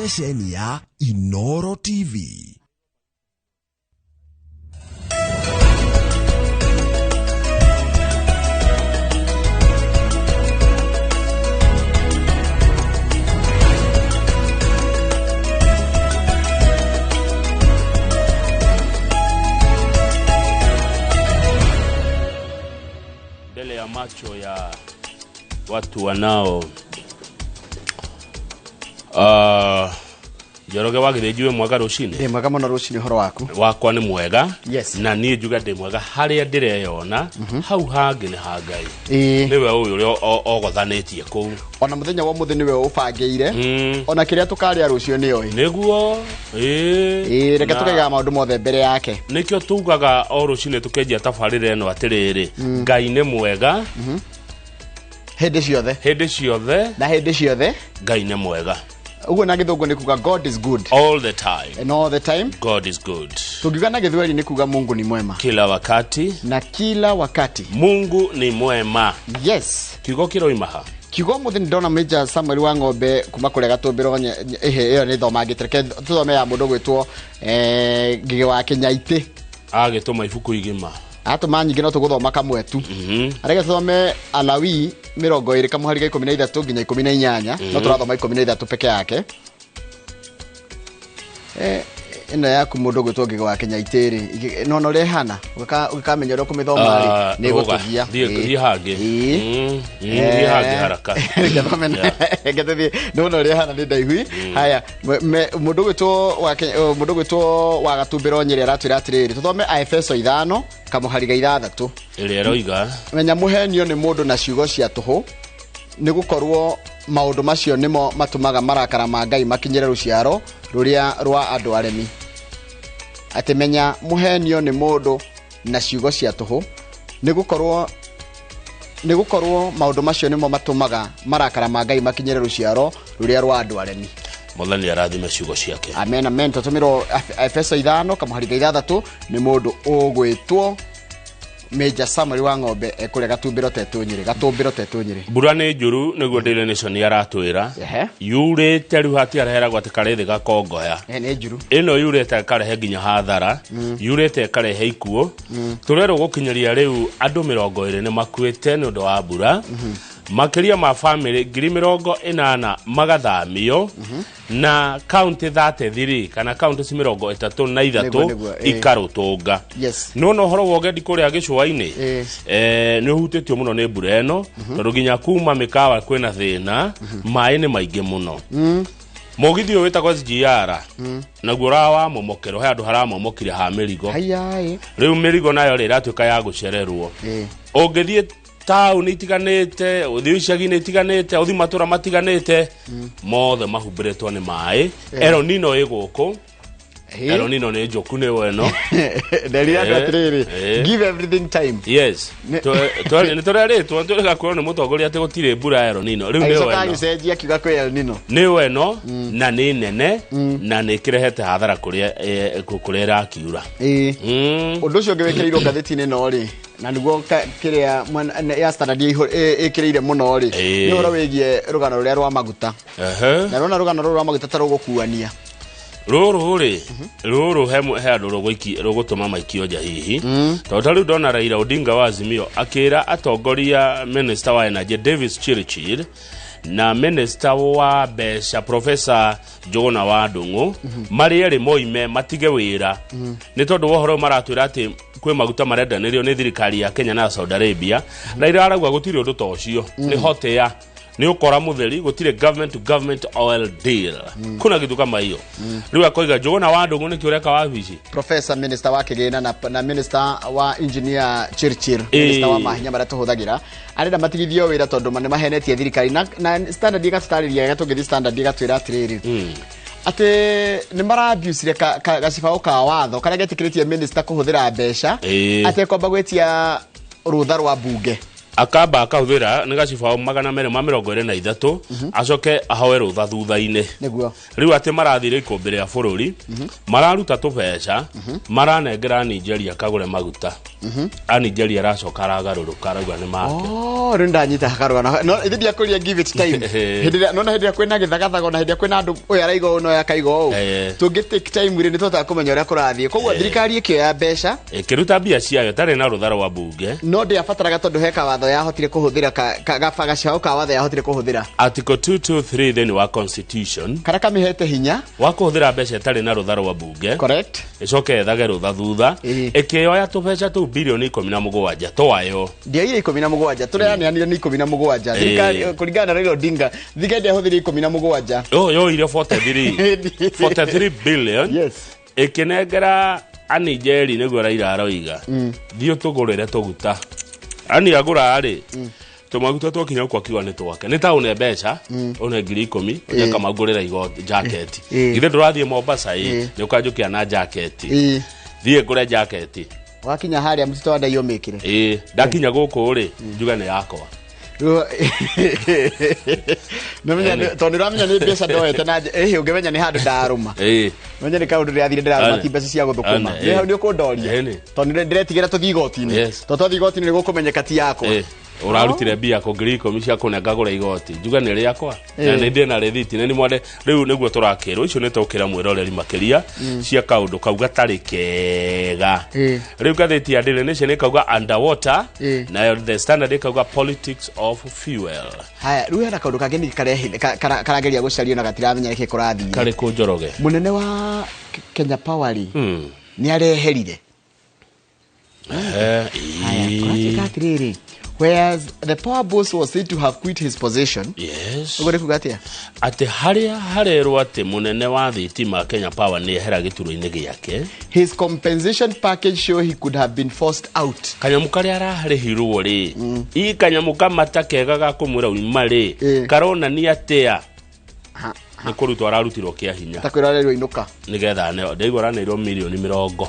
ceceni ya Inooro TV. Mbele ya macho ya watu wanao Joroge Magathĩti-inĩ mwega rucini. Ndi mwega muno rucini horo waku. Wakwa ni mwega. Yes. Na niĩ njuga ndi mwega haria ndireyona hau hangi ni hangai. Niwe uyu uri ogothanetie kuu. Ona muthenya wa muthi niwe ubangeire. Ona kiria tukaria rucio ni oi. Niguo. Reke tukaiga maundu mothe mbere yake. Nikio tugaga o rucini tukenjia tabarĩra ĩno atiriri. Ngai ni mwega. Hĩndĩ ciothe. Hĩndĩ ciothe. Na hĩndĩ ciothe. Ngai ni mwega. Uguo na githungu ni kuga God is good. All the time. And all the time. God is good. Tukiuga na githweli ni kuga Mungu ni mwema. Kila wakati. Na kila wakati. Mungu ni mwema. Yes. Kiugo kiroimaha. Kiugo muthi ndona Major Samuel wa ng'ombe kuma kuria Gatumbiro iyo ni thomagite reke tuthome ya mundu gwitwo Ngige wa Kinyaiti agituma ibuku igima atuma nyingi no tuguthoma kamwe tu areke tuthome Alawi 20 kamuhari ga 13 nginya 18 no turathoma 13 peke yake ino yaku mundu gwitwo Ngige wa Kinyaiti ri nono rehana ukamenya ro kumithoma ri ni gutugia thie hangi thie hangi haraka ngetethi nono rehana ni ndaihui haya mundu gwitwo wa Gatumbiro Nyeri aratwira atiriri tuthome Efeso 5 kamuhari ga 6 iri eroiga menya muhenio ni mundu na ciugo cia tuhu ni gukorwo maundu macio nimo matumaga marakara ma Ngai makinyire ruciaro ruria rwa andu aremi atemenya muhenio ni mundu na ciugo cia tuhu ni gukorwo maundu macio nimo matumaga marakara ma Ngai makinyire ruciaro ruria rwa andu aremi Muthani arathime ciugo ciake. Amen amen. Tutumiro Efeso 5 kamuhari ga 6 ni mundu ugwitwo Major Samuel wa ng'ombe ekuria Gatumbiro Tetu Nyeri. Mbura ni njuru niguo Daily Nation yaratwira. Yurite riu hati arahera gwate karethi gakongoya. Ni njuru. Ino yurite karehe nginya hathara. Yurite karehe ikuo. Turero gukinyeria riu andu 20 ni makuite ni undu wa mbura. Makiria ma family 80 magathamio na county 33 kana county 33 ikarutunga. Yes. No horo wogendi kuria gicua-ini ni hutitio muno ni mbura eno tondu ginya kuma mikawa kwina thina mai ni maingi muno. Mogithio wetagwo SGR naguo rawa momokero he andu haramomokire ha mirigo riu mirigo nayo riratuika ya gucererwo ungithie town itiganite uthio icagi-ini itiganite uthi matura matiganite mothe mahumbiretwo ni mai ero nino iguku ero nino ni njoku ni weno give everything time. Yes ni toreretwo nturega kwona ni mutongoria ati gutire mbura ero nino riu ni weno agicenjia kiuga kwi ero nino ni weno na ni nene na ni kirehete hathara kuria rakiura undu ucio ngiwekereirwo ngathĩti-inĩ no ri na niguo kiria ya standard ikireire muno ri ni horo wigie rugano ruria rwa maguta na rona rugano rwa maguta tarugukuania ruru he andu rugutuma maikio nja hihi tondu riu ndona Raila Odinga wa Azimio akira atongoria minister wa energy Davis Chirchir na minister wa mbeca Professor Njuguna wa Ndung'u mari eri moime matige wira ni tondu wohoro maratwira ati kwe maguta marendanirio ni thirikari ya Kenya na Saudi Arabia Raila aragwa gutire undu tocio ni hote ya ni ukora mutheri gutire government to government oil deal kuna kitu kama hiyo riu akoiga Njuguna wa Ndung'u ni kiureka wa bici Professor Minister wa Kigina na Minister wa Engineer Chirchir Minister wa mahinya maria tuhuthagira arenda matigithio wira tondu mane mahenetie thirikari na standard igatutariria gatugithi standard igatwira atiriri ate ni mara abuse gacibao ka watho karia getikiritie minister kuhuthira mbeca ate kwamba gwetia rutha rwa bunge akamba akahuthira ni gaciba 223 acoke ahoe rutha thutha-ini niguo riu ati marathire ikombe ria bururi mararuta tubeca maranengera Nigeria kagure maguta Nigeria aracoka aragaruruka arauga ni make rindanyita hakarugana no ithidia kuria give it time hindira nona hindia kwina githagathago na hindia kwina andu uyu araigo no yakaigo tungi take time ri ni tota kumenya uria kurathie koguo thirikari ikio ya mbeca ikiruta mbia ciayo tari na ruthara wa bunge no ndi abataraga tondu heka watho yahotire kuhuthira gabaga ciao ka watho yahotire kuhuthira article 223 then wa constitution kara kamihete hinya wa kuhuthira mbeca tari na ruthara wa bunge correct icoke ethage rutha thutha ikioya tubeca tu bilioni 17 twayo ndia ile 17 tureanire ni 17 thirikari kuringana na Raila Odinga thigende ahuthire 17 yo ile 43 billion yes ikinengera Nigeria niguo Raila aroiga thio tugurire tuguta ani agura ari tumaguta twakinya kwa kiwa ni twake ni taune mbeca one 10,000 onyeka magurira igoti jacket githe ndurathie Mombasa ni ukanjukia na jacket thie ngure jacket wakinya haria mtito wa ndaio mikire ndakinya guku ri njuga ni yakwa nomenya tondu ramenya ni mbeca ndoete na ungimenya ni handu ndaruma menya ni kaundu ria thire ndaruma ti mbeca cia guthukuma ni hau ni ukundoria tondu ndiretigera tuthii igoti-ini to tuthii igoti-ini ni gukumenyeka ti yakwa urarutire mbia ko ngiri cia kunengagura igoti njuga ni riakwa na ni ndina rethiti ni mwade riu niguo turakirwo icio ni tukira mwiroreri makiria cia kaundu kau gatari kega riu gatheti ya Daily Nation ikauga underwater na the Standard ikauga politics of fuel haya riu hena kaundu kangeni karageria gucario na gatiramenya reke kurathie kare ku njoroge munene wa Kenya Power ni areherire haya whereas the power boss was said to have quit his position. Yes. Ugore kugatia ate haria harerwo ate munene wa thitima Kenya Power ni ehera gituro-ini giake. His compensation package show he could have been forced out. Kanyamu karia ararihirwo ri ii kanyamu kamata kega ga kumwira umari karona ni atia ni kurutwa ararutirwo kia hinya takwirarerwo inuka nigetha ne ndigora ne milioni 20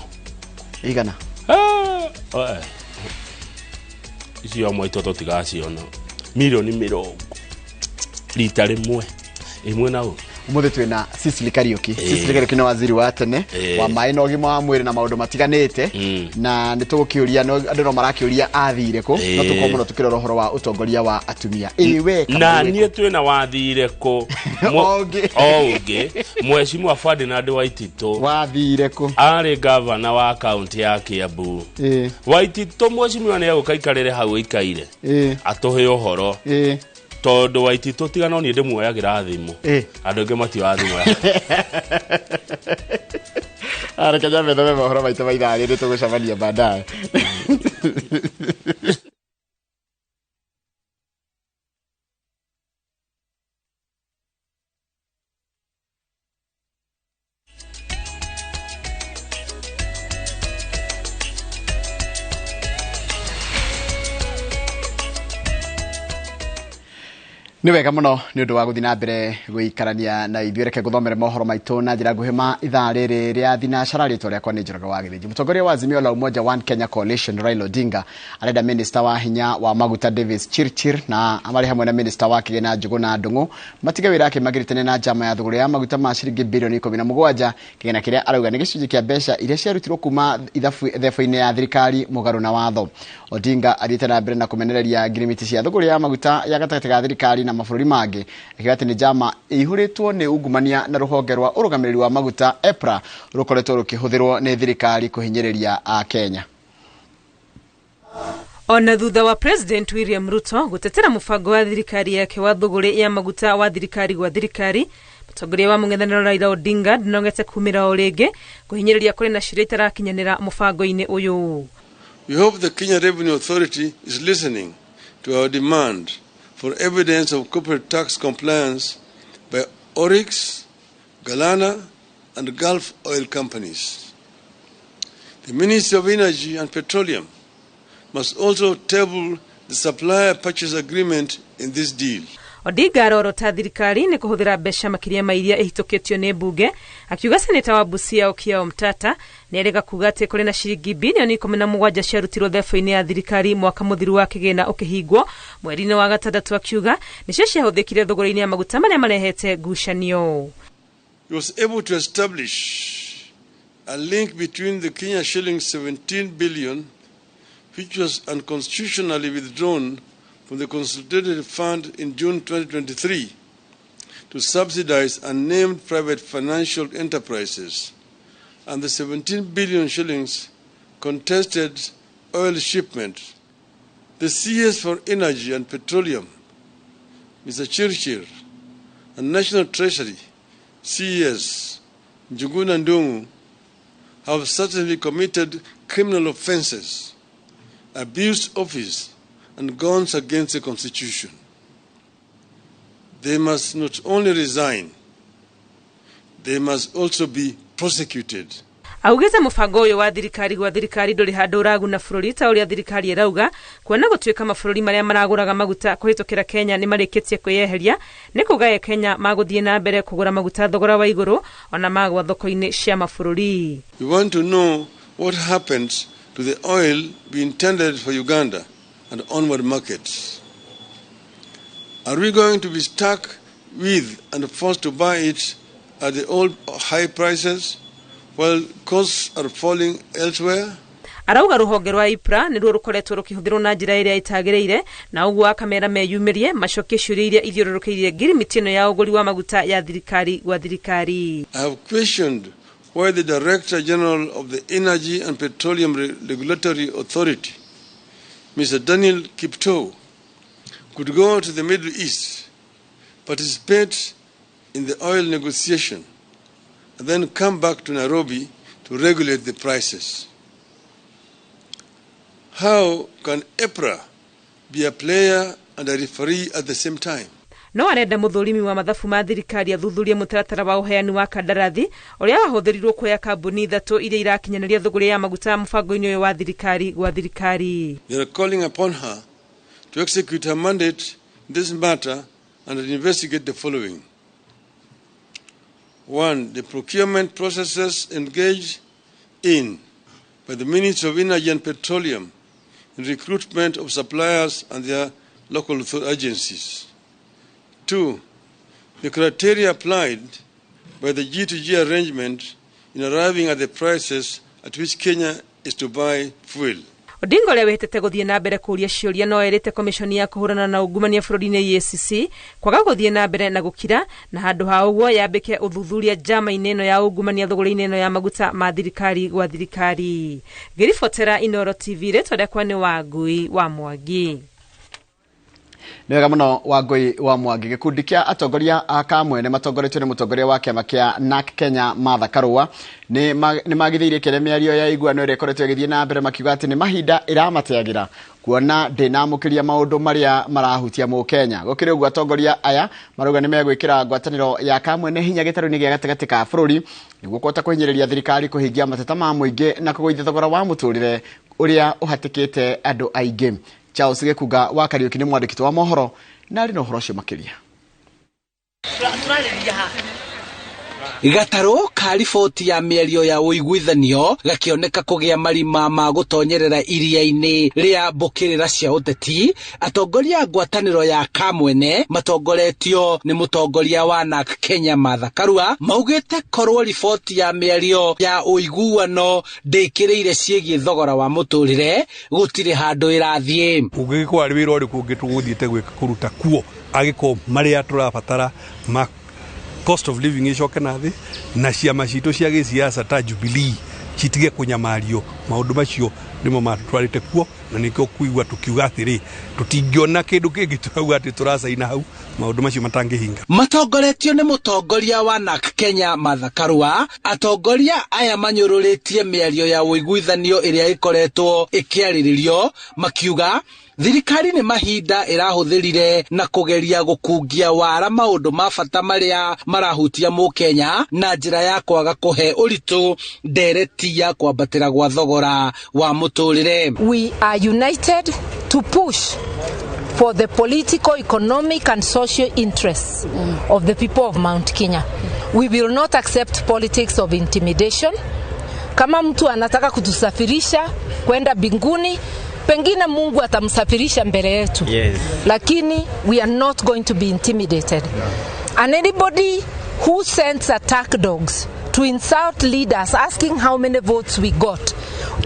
igana isi yo moito totigaciona milioni 20 lita rimwe imwe nao umuthi twina Cecily Kariuki. Cecily Kariuki ni waziri wa tene wa mai na ugima wa mwiri na maundu matiganite na nitugukiuria andu no marakiuria athire ku no tukomuno tukirora uhoro wa utongoria wa atumia iwe na nie twina wathire ku oge mheshimiwa Ferdinand Waitito wathire ku ari governor wa county ya Kiambu Waitito mheshimiwa ne gukaikarire hau ikaire atuhe uhoro tondu Waitito tigana ni ndimuoyagira thimu andu nge mati wa thimu ara kaja methome mohoro maita maithari ndi tugucamania baadaye ni wega muno ni undu wa guthi na mbere guikarania na ithuĩ reke guthomere mohoro maitu na njira nguhima ithaa rĩrĩ rĩa thinacara rĩtwa rĩakwa nĩ Njoroge wa Gĩthĩnji. Mũtongoria wa Azimio la Umoja One Kenya Coalition Raila Odinga arenda minister wa hinya wa maguta Davis Chirchir na amari hamwe na minister wa Kigena Njuguna Ndung'u matige wĩra akĩmagĩrĩtane na njama ya thogora ya maguta ma ciringi bilioni 17 Kigena kĩrĩa arauga nĩ gĩcunjĩ kĩa mbeca iria ciarutirwo kuma ithabu-inĩ ya thirikari mũgarũ na watho. Odinga athiĩte na mbere na kũmenereria ngirimiti cia thogora ya maguta ya gatagatĩ ga thirikari na mabũrũri mangĩ akiuga atĩ nĩ njama ĩihũrĩtwo nĩ ungumania na rũhonge rwa ũrũgamĩrĩri wa maguta EPRA rũkoretwo rũkĩhũthĩrwo nĩ thirikari kũhinyĩrĩria Kenya. Ona thutha wa President William Ruto gutetera mubango wa thirikari yake wa thogora ya maguta wa thirikari gwa thirikari, mũtongoria wa mũng'ethanĩro Raila Odinga ndinogete kumĩra o rĩngĩ kũhinyĩrĩria kũrĩ na ciira itarakinyanĩra mũbango-inĩ ũyũ. We hope the Kenya Revenue Authority is listening to our demand for evidence of corporate tax compliance by Oryx, Galana, and Gulf oil companies. The Ministry of Energy and Petroleum must also table the supplier purchase agreement in this deal. Odinga arorota thirikari nĩ kũhũthĩra mbeca makĩria ma iria ihĩtũkĩtio nĩ mbunge, akiuga seneta wa Busia Okiya Omtata nĩerĩga kuga atĩ kũrĩ na ciringi bilioni 17 ciarutirwo thefo-inĩ ya thirikari mwaka mũthiru wa kĩgĩna ũkĩhingwo mweri-inĩ wa gatandatũ, akiuga nĩcio ciahũthĩkire thogora-inĩ ya maguta marĩa marehete ngucanio. He was able to establish a link between the Kenya shilling 17 billion, which was unconstitutionally withdrawn from the Consolidated Fund in June 2023 to subsidize unnamed private financial enterprises, and the 17 billion shillings contested oil shipment. The CS for Energy and Petroleum, Mr. Chirchir, and National Treasury, CES, Njuguna Ndungu, have certainly committed criminal offences, abused office, and gone against the Constitution. They must not only resign, they must also be prosecuted. Augeze mũbango ũyũ wa thirikari gwa thirikari ndũrĩ handũ ũraguna bũrũri ta ũrĩa thirikari ĩrauga, kuona gũtuĩka mabũrũri marĩa maragũraga maguta kũhĩtũkĩra Kenya nĩ marĩkĩtie kwĩyeheria, nĩ kuga Kenya magũthiĩ na mbere kũgũra maguta thogora wa igũrũ ona magwa thoko-inĩ cia mabũrũri. We want to know what happened to the oil we intended for Uganda and onward markets. Are we going to be stuck with and forced to buy it at the old high prices while costs are falling elsewhere? Arauga rũhonge rwa IPRA nĩruo rũkoretwo rũkĩhũthĩrwo na njĩra ĩrĩa itagĩrĩire, na ũguo akamera meyumĩrie macokie ciũria iria ithiũrũrũkĩirie ngirimiti ĩno ya ũgũri wa maguta ya thirikari gwa thirikari. I have questioned why the Director General of the Energy and Petroleum Regulatory Authority, Mr. Daniel Kiptoo, could go to the Middle East, participate in the oil negotiation, and then come back to Nairobi to regulate the prices. How can EPRA be a player and a referee at the same time? No arenda mũthũrimi wa mathabu ma thirikari athuthurie mũtaratara wa ũheani wa kandarathi ũrĩa wahũthĩrirwo kuoya kambuni ithatũ iria irakinyanĩria thũgũrĩ ya maguta mũbango-inĩ ũyũ wa thirikari gwa thirikari. They are calling upon her to execute her mandate in this matter and investigate the following. 1. The procurement processes engaged in by the Ministry of Energy and Petroleum in recruitment of suppliers and their local agencies. 2. The criteria applied by the G2G arrangement in arriving at the prices at which Kenya is to buy fuel. Odinga ũrĩa wĩhĩtĩte gũthiĩ na mbere kũria ciũria no erĩte komishoni ya kũhũrana na ungumania bũrũri-inĩ EACC kwaga gũthiĩ na mbere na gũkira, na handũ ha ũguo yambĩke ũthuthuria njama-inĩ ĩno ya ungumania thũgũrĩ-inĩ ĩno ya maguta ma thirikari gwa thirikari. Ngĩribotera Inooro TV, rĩtwa rĩakwa nĩ Wangui wa Mwangi. Nĩwega mũno Wangui wa Mwangi. Gĩkundi kĩa atongoria a kamwene matongoretio nĩ mũtongoria wa kĩama kĩa NARC Kenya Martha Karua nĩ magithĩirie kĩrĩa mĩario ya iguano ĩrĩa ĩkoretwo ĩgĩthiĩ na mbere makiuga atĩ nĩ mahinda ĩramateagĩra kuona ndĩnamũkĩria maũndũ marĩa marahutia Mũkenya. Gũkĩrĩ ũguo atongoria aya marauga nĩ megwĩkĩra ngwatanĩro ya kamwene hinya gĩtarũ-inĩ gĩa gatagatĩ ka bũrũri nĩguo kũhota kũhinyĩrĩria thirikari kũhingia mateta ma mũingĩ na kũgũithia thogora wa mũtũrĩre ũrĩa ũhatĩkĩte andũ aingĩ. Charles Gĩkunga wa Kariũki nĩ mwandĩki wa mohoro na arĩ na ũhoro ũcio makĩria. Gataro ka riboti ya mĩario ya ũiguithanio gakĩoneka kũgĩa marima ma gũtonyerera iria-inĩ rĩa mbũkĩrĩra cia ũteti. Atongoria ngwatanĩro ya kamwene matongoretio nĩ mũtongoria wa NARC Kenya Martha Karua maugĩte korwo riboti ya mĩario ya ũiguano ndĩkĩrĩire ciĩgiĩ thogora wa mũtũrĩre gũtirĩ handũ ĩrathiĩ. Ũngĩgĩkorwo arĩ wĩra ũrĩkũ ũngĩ tũgũthiĩte gwĩka kũruta kuo agĩkorwo marĩa tũrabatara cost of living icoke na thĩ na ciama citũ cia gĩsiasa ta Jubilee citige kũnyamario. Maũndũ macio nĩmo matũtwarĩte kuo na nĩkĩo kuigua tũkiuga atĩrĩ tũtingĩona kĩndũ kĩngĩ tũrauga atĩ tũracaina hau maũndũ macio matangĩhinga. Matongoretio nĩ mũtongoria wa NARC Kenya Martha Karua. Atongoria aya manyũrũrĩtie mĩario ya ũiguithanio ĩrĩa ĩkoretwo ĩkĩarĩrĩrio makiuga thirikari nĩ mahinda ĩrahũthĩrire na kũgeria gũkungia wara maũndũ ma bata marĩa marahutia Mũkenya na njĩra ya kwaga kũhe ũritũ ndereti ya kwambatĩra gwa thogora wa mũtũrĩre. We are united to push for the political, economic and social interests of the people of Mount Kenya. We will not accept politics of intimidation. Kama mtu anataka kutusafirisha kwenda binguni, pengine Mungu atamsafirisha mbele yetu. Yes. Lakini we are not going to be intimidated. And anybody who sends attack dogs to insult leaders asking how many votes we got,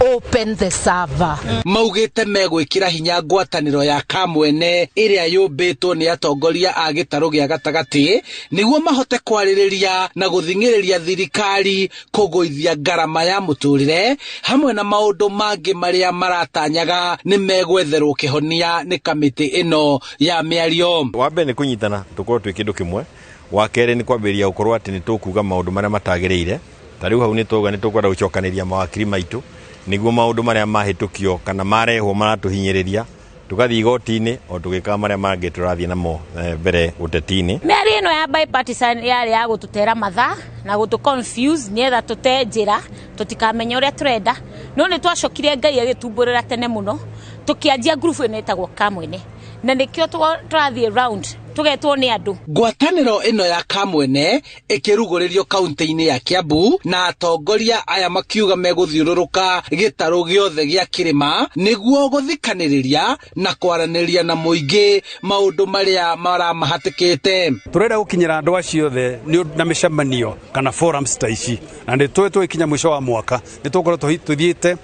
open the server. Maugite megwikira hinya ngwataniro ya Kamwene iria yubitwo ni atongoria a gitaro gia gatagati niguo mahote kwaririria na guthingiriria thirikari kuguithia ngarama ya muturire hamwe na maundu mangi maria maratanyaga ni megwetherwo kihonia ni kamiti ino ya miario. Wambe ni kunyitana tukorwo twi kindu kimwe, wa kere ni kwambiria ukorwo ati ni tukuga maundu maria matagiriire. Tariu hau ni tuga ni tukwenda gucokaniria mawakiri maitu niguo maundu maria mahitukio kana marehwo maratuhinyiriria tugathi igoti-ini o tugika maria mangi turathie namo mbere uteti-ini. Meri ino ya bipartisan yari ya gututera matha na gutu confuse nietha tutenjira tutikamenya uria turenda no ni twacokire Ngai agitumburira tene muno tukianjia group ino itagwo Kamwene na nikio turathie round tugetwo ni andu. Ngwataniro ino ya Kamwene ikiruguririo kaunti-ini ya Kiambu na atongoria aya makiuga meguthiururuka gitaro giothe gia kirima niguo guthikaniriria na kwaraniria na muingi maundu maria maramahatikite. Turenda gukinyira andu acio the ni na mishamanio kana forums ta ici na ndi twetwe ikinya mwisho wa mwaka ni tukorwo tuthiite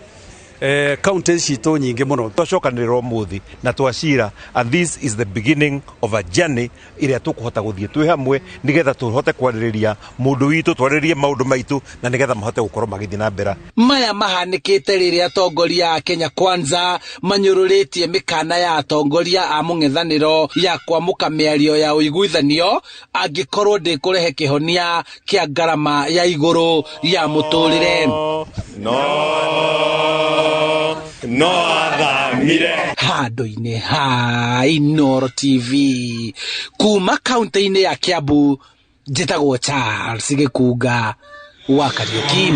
counties cito nyingi muno twacokanirwo muthi na twacira, and this is the beginning of a journey iria tukuhota guthie twi hamwe nigetha tuhote kwaririria mundu witu twaririe maundu maitu na nigetha mahote gukorwo magithie na mbera. Maya mahanikite riria atongoria a Kenya Kwanza manyururitie mikana ya atongoria a mung'ethaniro ya kwamuka miario ya uiguithanio angikorwo ndikurehe kihonia kia ngarama ya iguru ya muturire. No athamire handu-ini ha Inooro TV kuma kaunti-ini ya Kiambu njitagwo Charles Gikuga wa Kariuki.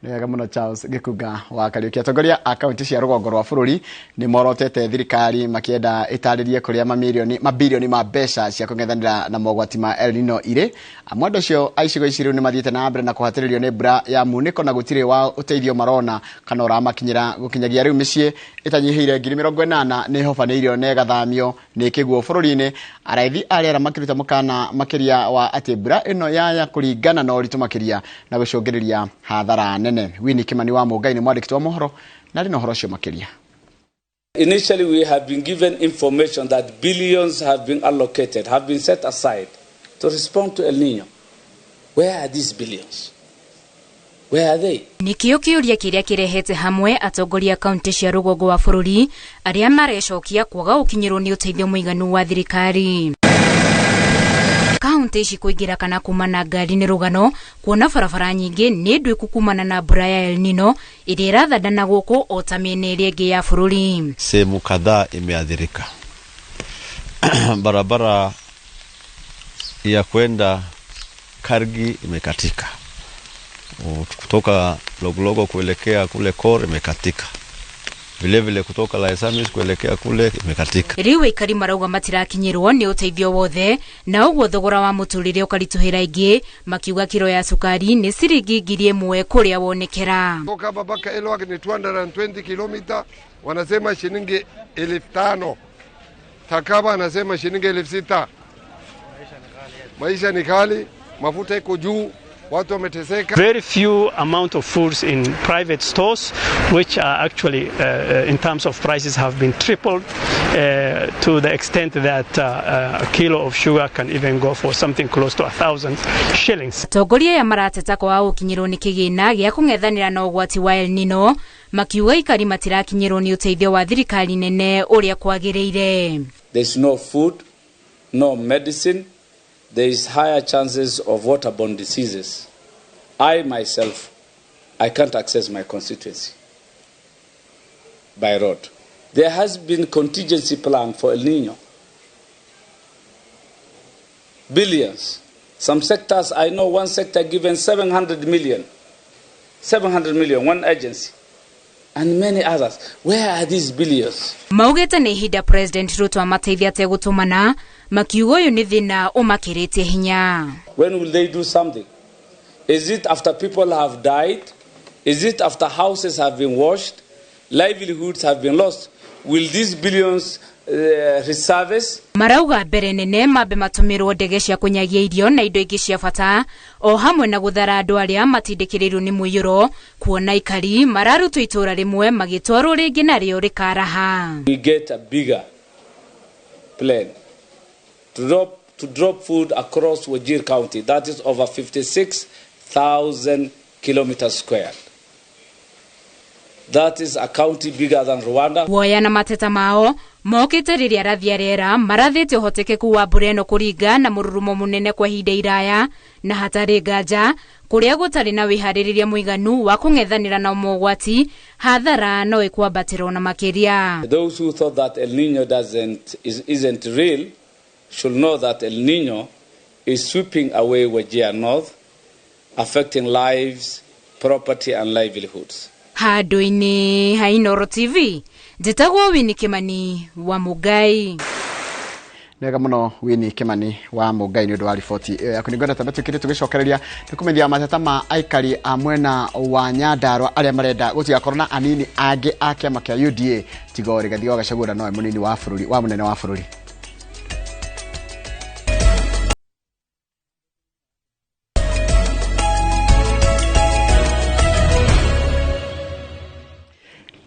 Nega muno Charles Gikuga wa Kariuki. Atongoria akaunti cia rugongo rwa bururi ni morotete thirikari makienda itaririe kuria mabilioni ma mbeca cia kung'ethanira na mogwati ma El Nino ire. Amwendo cio aicigo iciru ni mathiete na mbere na kuhatiririo ni mbura ya muniko na gutire wa uteithio marona kana uramakinyira gukinyagia riu micii itanyihire 80,000 ni hofanirio ne gathamio ni kiguo bururi-ini. Araithi ariara makiruta mukana makiria wa ati mbura ino ya kuringana na uritu makiria na gucungiriria hathara nene. Wini Kimani wa Mugai ni mwandiki wa mohoro na rino horo cio makiria. Initially we have been given information that billions have been allocated, have been set aside to respond to El Nino. Where are these billions? Where are they? Nikio kiuria kiria kirehete hamwe atongoria kaunti cia rugongo wa bururi aria marecokia kwaga ukinyirwo ni uteithio muiganu wa thirikari. Kaunti ici kuingira kana kumana ngari ni rugano kuona barabara nyingi ni ndwi kukumana na mbura ya El Nino iria irathandana guku o ta miena iria ingi ya bururi. Sehemu kadhaa imeathirika. Barabara ya kwenda Kargi imekatika. Kutoka Logologo kuelekea kule Kor imekatika. Vile kutoka Laisamis kuelekea kule imekatika. Riu ikari marauga matirakinyirwo ni uteithio wothe na uguo thogora wa muturire ukarituhira ingi makiuga kiro ya sukari ni ciringi 1,000 kuria wonekera. Kutoka Babaka Elwak ni 220 kilomita wanasema shilingi 5,000. Takaba anasema shilingi 6,000. Maisha ni kali, mafuta iko juu. Very few amount of foods in private stores, which are actually, in terms of prices, have been tripled to the extent that a kilo of sugar can even go for something close to 1,000 shillings. Tongoria ya marateta kwa ukinyirwo ni kigina gia kung'ethanira na ugwati wa El Nino makiuga ikari matirakinyirwo ni uteithio wa thirikari nene uria kwagiriire. There's no food, no medicine. There is higher chances of waterborne diseases. I myself, I can't access my constituency by road. There has been contingency plan for El Nino. Billions. Some sectors, I know one sector given 700 million. 700 million, one agency. and many others. Where are these billions? Maugete nĩ ihinda President Ruto amateithia ate gũtũmana makiugo ũyũ nĩ thĩna ũmakĩrĩtie hinya. When will they do something? Is it after people have died? Is it after houses have been washed? Livelihoods have been lost? Will these billions reservice? Marauga mbere nene mambe matũmĩrwo ndege cia kũnyagia irio na indo ingĩ cia bata o hamwe na gũthara andũ arĩa matindĩkĩrĩirwo nĩ mũiyũro kuona ikari mararutwo itũra rĩmwe magĩtwarwo rĩngĩ narĩo rĩkaraha. We get a bigger plan to drop food across Wajir County. That is over 56,000 kilometers squared. That is a county bigger than Rwanda. Woya na mateta mao mokite rĩrĩa rathia rĩera marathĩte ũhotekeku wa mbura ĩno kũringa na mũrurumo mũnene kwa ihinda iraya na hatarĩ nganja kũrĩa gũtarĩ na wĩharĩrĩria mũiganu wa kũng'ethanĩra na mogwati hathara no ĩkwambatĩra na makĩria. Those who thought that El Nino isn't real should know that El Nino is sweeping away Wajir North, affecting lives, property and livelihoods. Handũ-inĩ ha Inooro TV njĩtagwo Winnie Kimani wa Mugai. Nega muno Winnie Kimani wa Mugai nĩ ũndũ wa riboti ĩyo yaku. Nĩngwenda tũkĩrĩ tũgĩcokereria nĩkũmenyithia mateta ma aikari a mwena wa Nyandarua arĩa marenda gũtigakorwo na anini angĩ a kĩama kĩa UDA tiga Rigathi wa Gachagua nowe mũnini wa bũrũri wa mũnene wa bũrũri.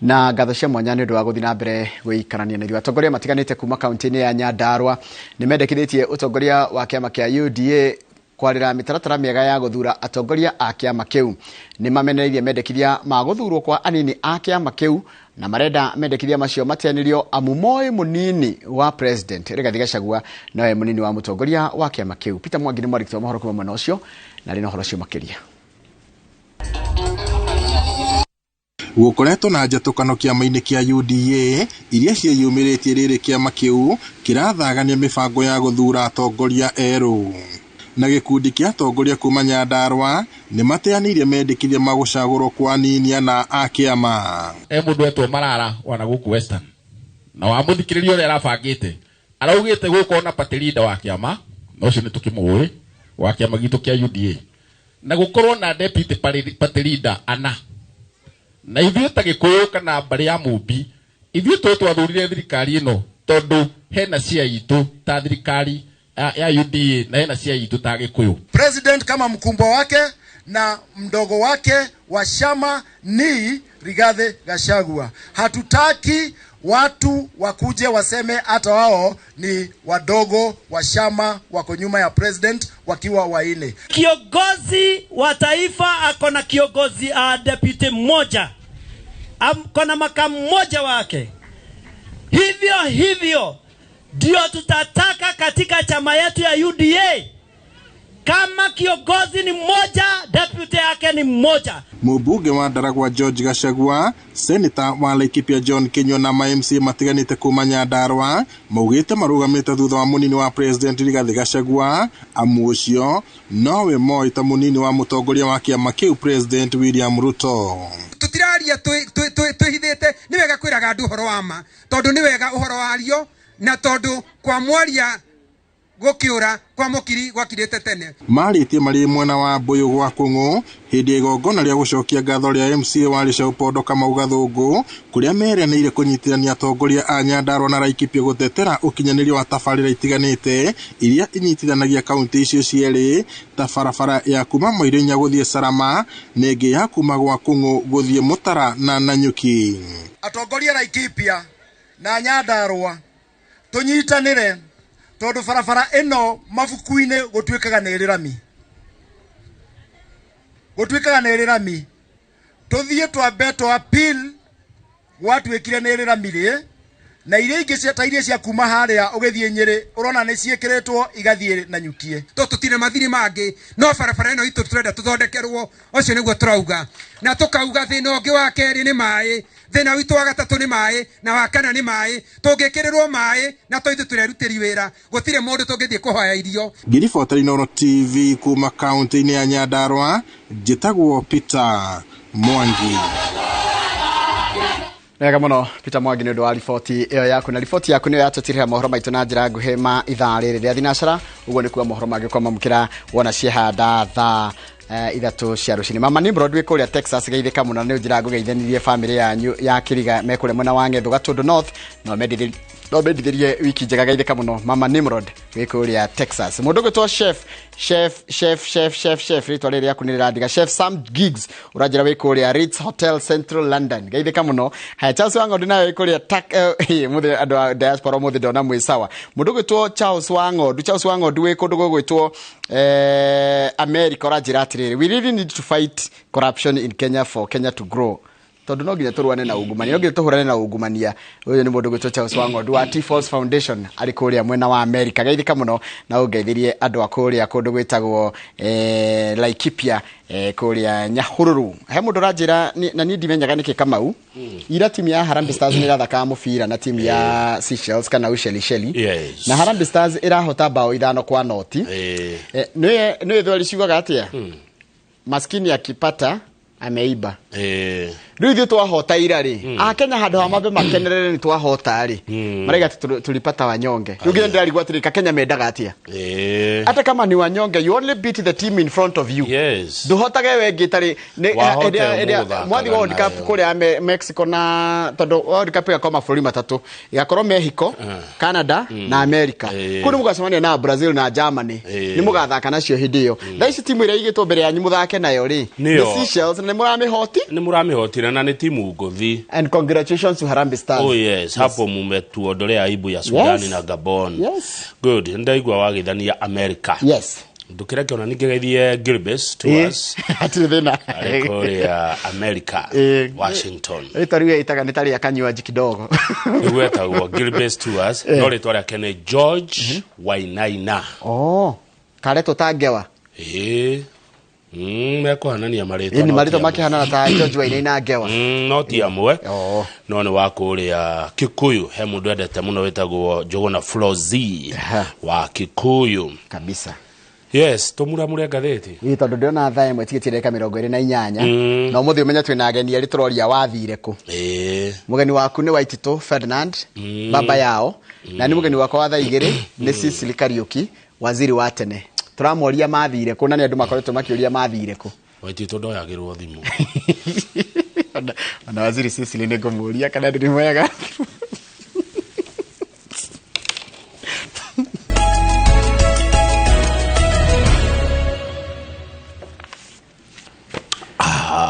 Na ngatho cia mwanya nĩ ũndũ wa gũthiĩ na mbere gũikarania na ithuĩ. Atongoria matiganĩte kuma kaunti-inĩ ya Nyandarua nĩ mendekithĩtie ũtongoria wa kĩama kĩa UDA kwarĩra mĩtaratara mĩega ya gũthura atongoria a kĩama kĩu. Nĩ mamenereirie mendekithia ma gũthurwo kwa anini a kĩama kĩu na marenda mendekithia macio mateanĩrio amu moĩ mũnini wa President Rigathi Gachagua nawe mũnini wa mũtongoria wa kĩama kĩu. Peter Mwangi nĩ mwandĩki wa mohoro kuma mwena ũcio na rĩ na ũhoro ũcio makĩria. Gukoretwo na njatũkano kĩama-inĩ kĩa UDA iria ciĩyumĩrĩtie rĩrĩ kĩama kĩu kĩrathagania mĩbango ya gũthura atongoria erũ. Na gĩkundi kĩa atongoria kuma Nyandarua nĩ mateanĩirie mendekithia ma gũcagũrwo kwa anini ana a kĩama. Mũndũ etwo Marara wana gũkũ Western na wamũthikĩrĩria ũrĩa arabangĩte araugĩte gũkorwo na party leader wa kĩama na ũcio nĩ tũkĩmũĩ wa kĩama gitũ kĩa UDA na gũkorwo na deputy party leader ana na ithuĩ ta Gĩkũyũ kana mbarĩ ya Mũmbi ithuĩ twathurire thirikari ĩno tondũ hena cia itũ ta thirikari ya UDA na hena cia itũ ta Gĩkũyũ. President kama mkubwa wake na mdogo wake wa chama ni Rigathi Gachagua. Hatutaki watu wakuje waseme hata wao ni wadogo wa chama wako nyuma ya president wakiwa waine. Kiongozi wa taifa akona kiongozi deputy mmoja. Akona makamu mmoja wake. Hivyo ndio tutataka katika chama yetu ya UDA. Kama kiongozi ni mmoja, deputy yake ni mmoja. Mũmbunge wa Ndaragwa George Gachagua, Senator wa Laikipia John Kinyua na ma-MC matiganĩte kuma Nyandarua maugĩte marũgamĩte thutha wa mũnini wa President Rigathi Gachagua amu ũcio nowe moĩ ta mũnini wa mũtongoria wa kĩama kĩu President William Ruto. Tutiraria twĩhithĩte nĩ wega kwĩraga andũ ũhoro wa ma tondũ nĩ wega ũhoro wario na tondũ kwa mwaria gũkĩũra kwa mũkiri gwakirĩte tene. Marĩtie marĩ mwena wa Mbũyũ gwa Kũng'ũ hĩndĩ igongona rĩa gũcokia ngatho rĩa MCA wa Rĩcaũ Kamau Gathũngũ kũrĩa meranĩire kũnyitithania atongoria a Nyandarua na Laikipia gũtetera ũkinyanĩria wa tabarĩra itiganĩte iria inyitithanagia kaunti icio cierĩ ta barabara ya kuma Mairĩnya gũthiĩ Sarama na ĩngĩ ya kuma gwa Kũng'ũ gũthiĩ Mũtara na Nanyuki. Atongoria Laikipia na Nyandarua tũnyitanĩre tondu barabara ino mabuku-inĩ gũtuĩkaga nĩ rami tuthiĩ twambe appeal gwatuĩkire nĩ rami na iria ingĩ ta iria cia kuma harĩa ũgĩthiĩ Nyĩrĩ ũrona nĩ ciĩkĩrĩtwo igathiĩ Nanyukie. Tũtirĩ mathiri mangĩ no barabara ino itũ tũrenda tũthondekerwo ũcio nĩguo tũrauga na tũkauga thĩna ũngĩ wa kerĩ nĩ maĩ thĩna witũ wa gatatũ nĩ maĩ na wa kana nĩ maĩ tũngĩkĩrĩrwo maĩ na tũitũ tũrerutĩri wĩra gũtirĩ mũndũ tũngĩthiĩ kũhoya irio. Ngiribota Inooro TV kuma kaunti-inĩ ya Nyandarua njĩtagwo Peter Mwangi. Wega muno Peter Mwangi nĩ ũndũ wa riboti ĩyo yaku, na riboti yaku nĩyo yatũtirĩra mohoro maitũ na njĩra nguhĩ ma ithaa rĩrĩ rĩa thinacara. Ũguo nĩ kuga mohoro mangĩkorwo mamũkĩra wona ciehanda thaa ithatu cia rũcinĩ. Mama Nimrod wĩ kũrĩa Texas geithĩka mũno, nĩ njĩra ngũgeithanirie family yanyu ya Kĩriga me kũrĩa mwena wa Ng'etho Gatũndũ North, no mendithĩrie wiki njega geithĩka mũno Mama Nimrod wĩ kũrĩa Texas. Mũndũ gwĩtwo chef rĩtwa rĩrĩ yaku nĩ rĩrandiga Chef Sam Giggs ũranjĩra wĩ kũrĩa Ritz Hotel Central London geithĩka mũno. Haya Charles Wang'ondu nawe wĩ kũrĩa mũthĩ andũ a diaspora mũthĩ ndona mwĩ sawa. Mũndũ gwĩtwo Charles Wang'ondu wĩ kũndũ gwĩtwo America ũranjĩra atĩrĩrĩ, we really need to fight corruption in Kenya for Kenya to grow. Tondu no nginya tũrũane na ungumania, no nginya tũhũrane na ungumania. Ũyũ nĩ mũndũ gwĩtwo Charles Wang'ondu wa T-Falls Foundation arĩ kũrĩa mwena wa America geithĩka mũno, na ũngeithirie andũ a kũrĩa kũndũ gwĩtagwo Laikipia kũrĩa Nyahururu. He mũndũ ranjĩra na niĩ ndimenyaga nĩkĩ Kamau ira timu ya Harambee Stars nĩ ĩrathaka mũbira na timu ya Seychelles kana Ushelisheli, na Harambee Stars ĩrahota bao 5-0. Nĩ thori ciugaga atĩa maskini akipata ameiba. Rĩu ithuĩ twahota ira rĩ, Akenya handũ ha mambe makenerere nĩ twahota rĩ, maraiga tulipata wanyonge. Rĩu nginya ndĩrarigwo atĩrĩ Kenya mendaga atĩa. Hata kama ni wanyonge, you only beat the team in front of you. Nduhotage we ngĩtarĩ mwathi wa World Cup kũrĩa Mexico na tondũ World Cup ya koma bũrũri matatũ igakorwo Mexico, Canada na America. Kũrĩ mũgacemania na Brazil na Germany nĩ mũgathaka nacio hĩndĩ ĩyo. Thaa ici timu ĩrĩa igĩtwo mbere yanyu mũthake nayo rĩ, the Seychelles nĩ mũramĩhoti na nĩ timu ngũthi. And congratulations to Harambee Stars. Oh yes, hapo mumetuondolea aibu ya Sudan na Gabon. Good, ndaigua wagithania America. Ndukireke ona ningegeithie Gilbert to us. Atire thina. Korea America, Washington. Ritari itaga nitari yakanywaji kidogo. Nigwetagwo Gilbert to us. No ritwara kene George Wainaina. Oh, kareto tagewa. Mekuhanania marĩtwa. Ni marĩtwa makĩhanana ta George Wainaina Ngewa. No ti amwe. No nĩ wa kũrĩa Kikuyu. He mũndũ endete mũno wĩtagwo Njũgũna Flozi wa Kikuyu. Kabisa. Yes, tũmuramure ngathĩti. Ĩ tondũ ndĩrona thaa ĩmwe tigĩtie ndagĩka 28. No mũthĩ ũmenya twĩna ageni erĩ tũroria wathire kũ. Mũgeni waku nĩ Waititũ Ferdinand, baba yao. Na nĩ mũgeni wakwa wa thaa 2 nĩ Cecily Kariuki, waziri wa tene. Turamoria mathire kũ na nĩ andũ makoretwo makĩũria mathire kũ. Waititũ ndoyagĩrwo thimũ. Ona waziri Cecily nĩ ngũmũria kana ndĩ mwega.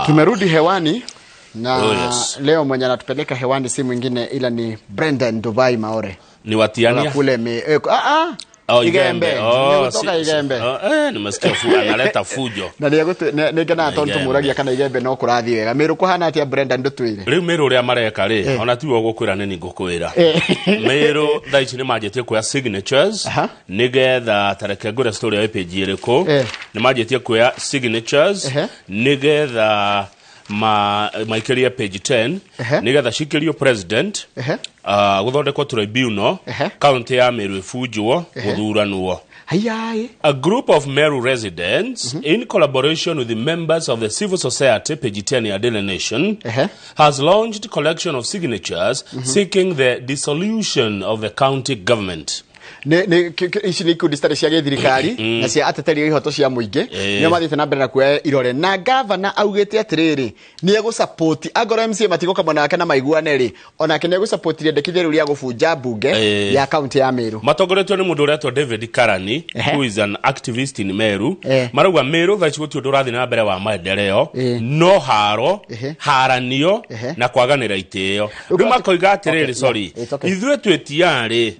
Tumerudi hewani na leo mwenye anatupeleka hewani si mwingine ila ni Brendan Dubai Maore. Ni watiania kule Igembe. Kutoka Igembe. Nimesikia analeta fujo. Na nĩngena tonto muragia kana Igembe no kũrathi wega. Meru kuhana atia Brendan ndutwire. Rĩu Meru ũrĩa mareka rĩ, ona ti wogo kwĩra nĩ ngũkwĩra. Meru thaici nĩ manjĩtie kuoya signatures nĩgetha tareke ngũre story ya page ĩrĩkũ. Nĩ manjĩtie kuoya signatures nĩgetha maikeria page 10 nĩgetha cikĩrio president gũthondekwo tribunal county ya Meru ĩbunjwo gũthuranwo. A group of Meru residents, in collaboration with the members of the civil society, page 10 ya Daily Nation, has launched a collection of signatures seeking the dissolution of the county government. Ici nĩ ikundi citarĩ cia gĩthirikari na cia ateteri ihoto cia mũingĩ nĩo mathiĩte na mbere na kuoya irore, na gavana augĩte atĩrĩrĩ nĩ egũsupport angorwo MCA matigoka mwena wake na maiguane rĩ, onake nĩ egũsupport rendekithia rĩu rĩa gũbunja mbunge ya kaunti ya Meru. Matongoretio nĩ mũndũ ũretwo David Karani, who is an activist in Meru. Marauga Meru thaici gũtirĩ ũndũ ũrathiĩ na mbere wa maendeleo, no haro haranio na kwaganĩra itĩo. Rĩu makoiga atĩrĩrĩ, sorry, ithuĩ twĩtiarĩ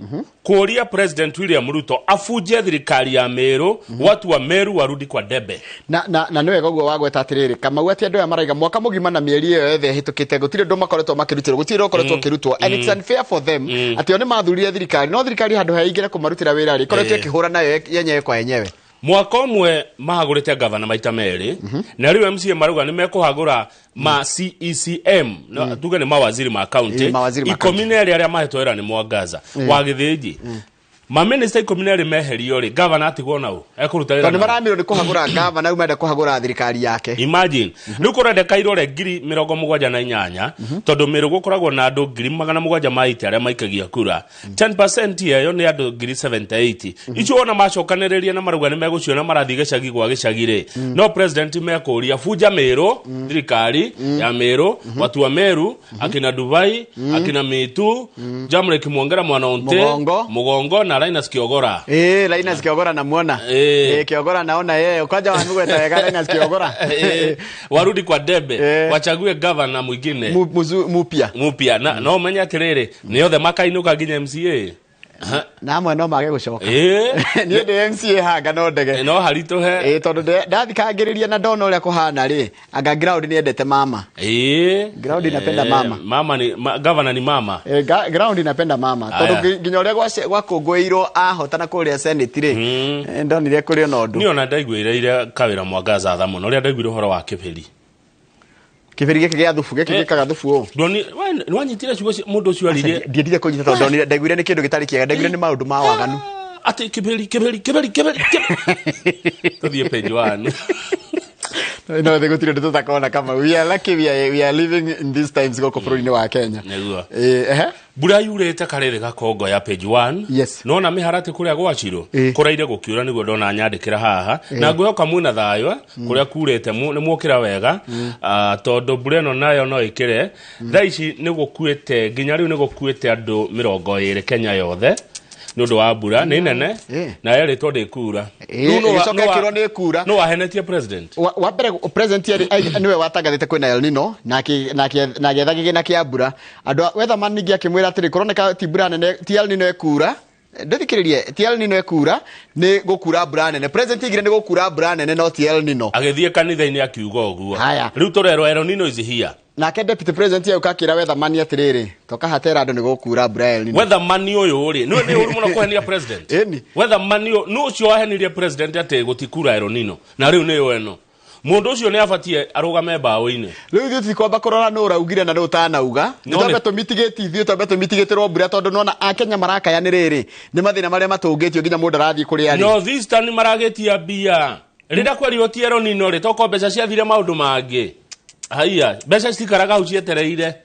kũria President William Ruto afuje thirikari ya Meru, watu wa Meru warudi kwa debe. Na nĩwe gogo wagweta atĩrĩrĩ, Kamau ati andũ aya maraiga mwaka mũgima na mĩeri ĩyo yothe hĩtũkĩte gũtirĩ ũndũ makoretwo makĩrutĩrwo, gũtirĩ ũkoretwo kĩrutwo, and it's unfair for them atĩ o nĩ mathurire thirikari, no thirikari handũ ha ingĩre kũmarutĩra wĩra rĩ, ĩkoretwo ĩkĩhũra nayo yenyewe kwa yenyewe. Mwaka ũmwe mahagũrĩte gavana maita merĩ, na rĩu MCA marauga nĩ mekũhagũra ma CECM, tuge nĩ mawaziri ma county, ikũmi na erĩ arĩa mahetwo wĩra nĩ Mwangaza wa Gĩthĩnji. Maminister ikominere meherio ri governor atigwo nao ekuruta wira. Tondũ maramiro ni kuhagura governor umende kuhagura thirikari yake. Imagine ni kurendeka irore ngiri 78 tondu miru gukoragwo na andu 700 maite aria maikagia kura 10% yeyo ni andu 78 icio ona macokanireria na maruga ni meguciona marathi gicagi gwa gicagire no president mekuria fuja miru thirikari ya miru watu wa Meru akina Dubai akina Mitu Jamre Kimwongera mwana onte mugongo na Linus Kiogora Linus Kiogora namuona Kiogora naona yeye ukaja wanugweta wega Linus Kiogora warudi kwa debe wachague governor mwingine mupya na no menya atiriri ni othe makainuka nginya MCA na amwe no mage gucoka ni ndi MCA hanga no ndege no harituhe tondu ndathikagiriria na ndona uria kuhana ri anga ground ni endete mama ground inapenda mama ni governor ni mama ground inapenda mama tondu nginya uria gwakungwirwo ahotana kuria senate ri ndonire kuri no ndu ni ona ndaiguire ire kawira mwangaza tha muno uria ndaiguire horo wa kibiri kibiri gike gya thufu gike gikaga thufu o ndoni wanyitire ciugo mundu ucio aririe ndiendire kunyita tondu ndonire ndaiguire ni kindu gitari kiega ndaiguire ni maundu ma waganu ati kibiri tuthie page 1 no they go to the takona kama we are lucky we are living in these times go bururi-ini wa Kenya neguo bura yurete karere gakongo ya page 1 nona miharate kuria gwaciro kuraire gukiura niguo ndona nyandikira haha na ngwihoka mwina thayo kuria kurete ni mwokira wega tondu bura eno nayo no ikire thaici ni gukuite nginya riu ni gukuite andu 20 Kenya yothe nundu wa bura ni nene na yari to de kura no ni kura no ahenetie president wa mbere president niwe watangathite kwina El Nino na getha na kia bura andu wetha maningi akimwira atiri koroneka ti bura nene ti El Nino ekura ndithikiririe ti El Nino ekura ni gukura bura nene president igire ni gukura bura nene no ti El Nino agithie kanitha-ini akiuga uguo riu torero El Nino is here na ke deputy president yau kakira wetha mani atiriri toka hatera andu ni gukura bura El Nino wetha mani uyu ri no ni uri muno kuhenia president wetha mani no cio ahenirie president ate gutikura El Nino na riu ni eno mundu ucio ni abatie arugame bawo-ini riu thio tikwamba kurora no raugire na no tanauga ndombe tumitigeti ithio tombe tumitigetirwo bura tondu nona akenya marakaya ni riri ni mathina maria matungitio nginya mundu arathie kuri ari no this time maragetia bia rida kwari El Nino ri toko mbeca ciathire maundu mangi haya mbeca citikaraga hu cietereire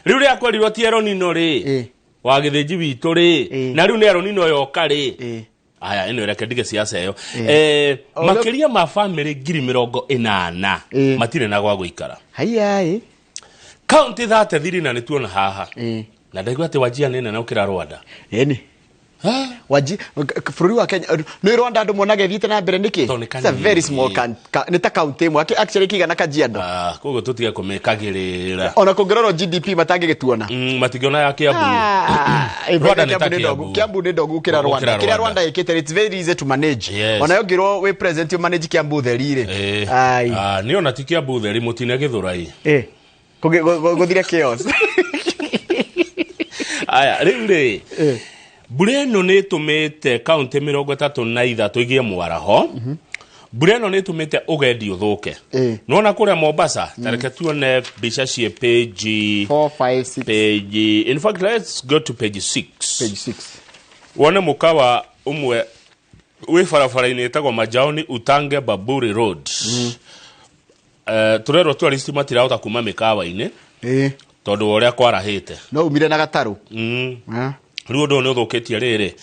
riu ria kwerirwo El Nino ri wa githinji witu ri na riu ni El Nino yoka ri aya ino reke ndige siasa yo makiria ma family 80 matire na gwa guikara haya county that thiri na nituona haha na ndaigwa ati wajia nene na ukira Rwanda waji bururi wa Kenya no Rwanda andu monage thiete na mbere niki it's a very small ni ta county mwe actually kigana Kajiado kogo tutige kumekagirira ona kungiroro GDP matangi gituona matigiona ya Kiambu Rwanda ni takiambu Kiambu ni ndogo kira Rwanda kira Rwanda ikete it's very easy to manage ona yogirwo we president you manage Kiambu therire ni ona ti Kiambu theri mutine githurai guthire chaos aya riu Bureno ni tumite county 33 igie mwaraho Bureno ni tumite ugendi uthuke nona kuria Mombasa tareke tuone bica cie page 4 5 6 page in fact let's go to page 6 wone mukawa umwe we farafara-ini etagwo Majaoni Utange Baburi Road turero tourist matirahota kuma mikawa-ini tondu uria kwarahite no umire na gataru riu ndo ni uthukitie riri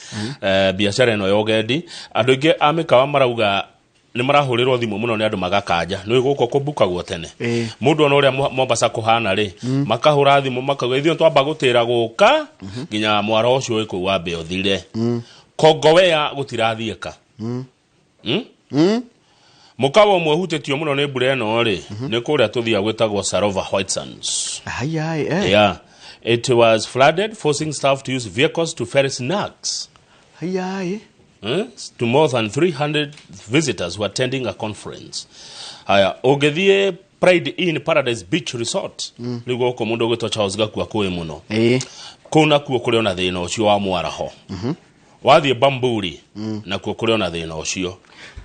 biashara eno ya ugendi andu ingi amikawa marauga ni marahurirwo thimu muno ni andu magakanja ni guko kubukagwo tene mundu ona uria Mombasa kuhana ri makahura thimu makauga ithio twamba gutira guka nginya mwaro ucio iku wa be uthire kongowea gutirathieka mukawa mwe hutitio muno ni bure eno ri ni kuria tuthia gwitagwo Sarova White Sands It was flooded, forcing staff to use vehicles to ferry snacks. To more than 300 visitors who were attending a conference. Ogethie Pride Inn Paradise Beach Resort. Nigo ko mundu gitwa Charles Gakua kuwe muno. Kuna kuo kuri ona thina ucio wa mwaraho. Wathie Bamburi na kuo kuri ona thina ucio.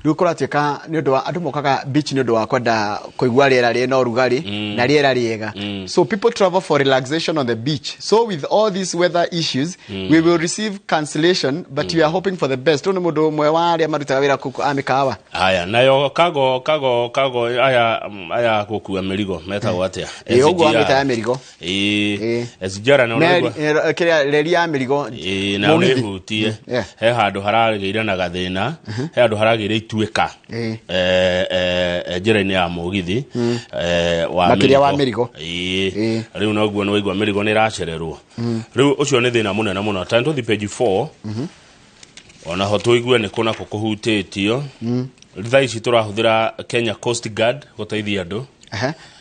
riu kuratuika ni undu wa andu mokaga beach ni undu wa kwenda kuigua riera rina urugari na riera riega. So people travel for relaxation on the beach. So with all these weather issues we will receive cancellation but we are hoping for the best. Tuni mundu mwe wa aria marutaga wira kuku amikawa aya nayo kago aya gukua mirigo metagwo atia uguo amita ya mirigo SGR na uguo kiria reri ya mirigo na uhutie he handu harageire na gathina he handu harageire ituika njira-ini ya mugithi wa mirigo riu no guo no igwa mirigo ni racererwo riu ucio ni thina munene muno tanto thi page 4 ona hoto igwe ni kuna kuhutitio ritha ici turahuthira Kenya Coast Guard guteithia andu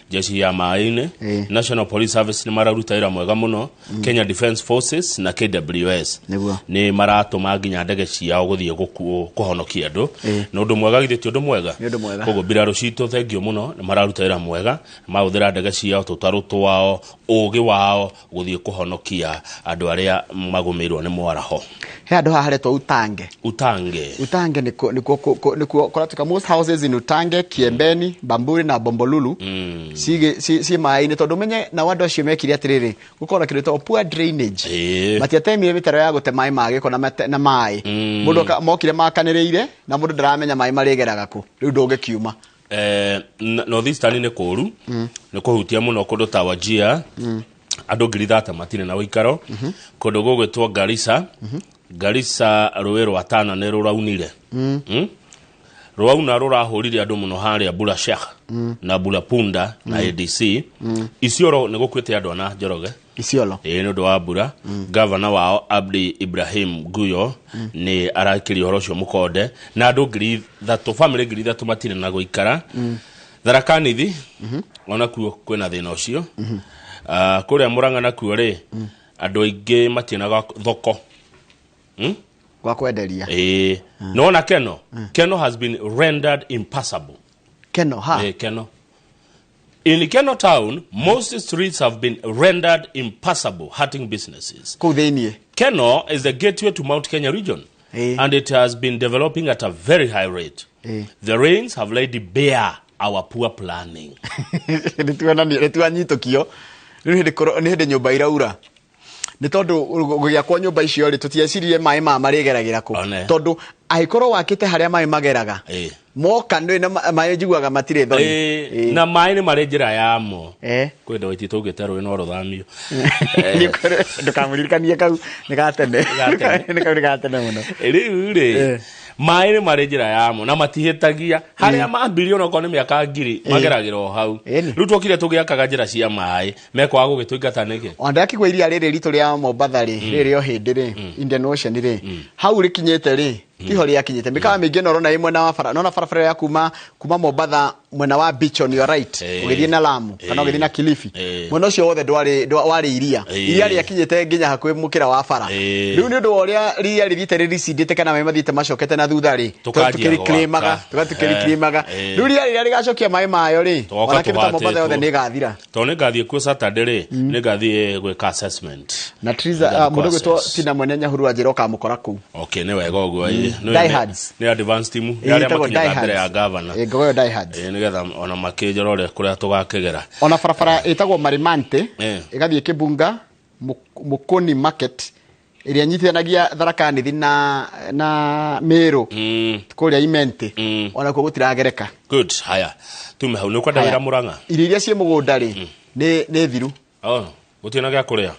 jeshi ya maini National Police Service ni mararuta ira mwega muno Kenya Defence Forces na KWS ni maratuma nginya ndege ciao guthie kuhonokia andu no ndu mwega githitio ndu mwega kogo biraro cito thengio muno ni mararuta ira mwega mahuthira ndege ciao tutaru twao ugi wao guthie kuhonokia andu aria magumirwo ni mwaraho he andu haharetwo utange nikuo kuratuka most houses in Utange, Kiembeni, Bamburi na Bombolulu si maini tondu menye na wandu acio mekire atiriri gukora kirito poor drainage matiatemire mitaro ya gute mai mage kona na mai mundu mokire makanireire na mundu ndaramenya mai marigeraga ku riu ndungikiuma northeastern ni kuru ni kuhutia muno kundu ta Wajir andu 30 matire na wikaro kundu gugwitwo Garissa ruwe rwa Tana ni ruraunire rwauna rurahurire andu muno haria Bula Sheikh na Bula Punda na ADC Isiolo ni gukwite andu na Njoroge Isiolo ni ndu wa Bura governor wao Abdi Ibrahim Guyo ni arakiri horo cio mukonde na andu 3 family 3 matire na guikara Tharakanithi ona kuo kwena thina ucio kuria Murang'a na kuo ri andu aingi matinaga thoko kwa kwenderia no na Keno has been rendered impassable. Keno in Keno town most streets have been rendered impassable, hurting businesses. Keno is the gateway to Mount Kenya region and it has been developing at a very high rate. The rains have laid bare our poor planning. Nituanyitokio ni hede nyumba iraura ni tondu gugia kwa nyumba icio ri tutiecirie mai marigeragira ku tondu aikoro wakite haria mai mageraga moka ndo na mai jiguaga matire thoni na mai ni marenjira yamo kwenda witi tugiterwo ino ruthamio ndukamulirikanie kau nigatene muno ri mai ni marenjira yamo na matihitagia haria mabiliona ko ni miaka ngiri mageragira o hau riu twokire tugiakaga njira cia mai mekwa gugituingata niki ondaki gwa iria riri ritu ria Mombatha riri o hindi ri Indian Ocean ri hau rikinyete ri tiho ria kinyete mikawa mingi no rona imwe na barabara ya kuma Mombatha mwena wa beach on your right ugithie na Lamu kana ugithie na Kilifi mwena ucio wothe ndwari iria ria kinyete nginya hakwe mukira wa bara riu ni undu uria ria rithite ricidite kana mai mathite macokete na thutha ri tukiriklimaga riu ria rigacokia mai mayo ri ona kibita Mombatha yothe ni gathira to ni gathie ku Saturday ri ni gathie gwika assessment na Triza mundu gwitwo Tina Mwene Nyahuru ajira ukamukora ku okay ni wega uguo diehards ni advanced team yaria makinya mbere ya governor goyo diehards nigetha ona makijorore kuria tugakegera ona barabara itagwo Marimante igathie Kibunga Mukoni market iria nyithanagia Tharakanithi na Meru kuria Imente ona kuo gutiragereka good haya tume hau ni kwenda wira Murang'a iria cie mugunda ri ni thiru gutina gya kuria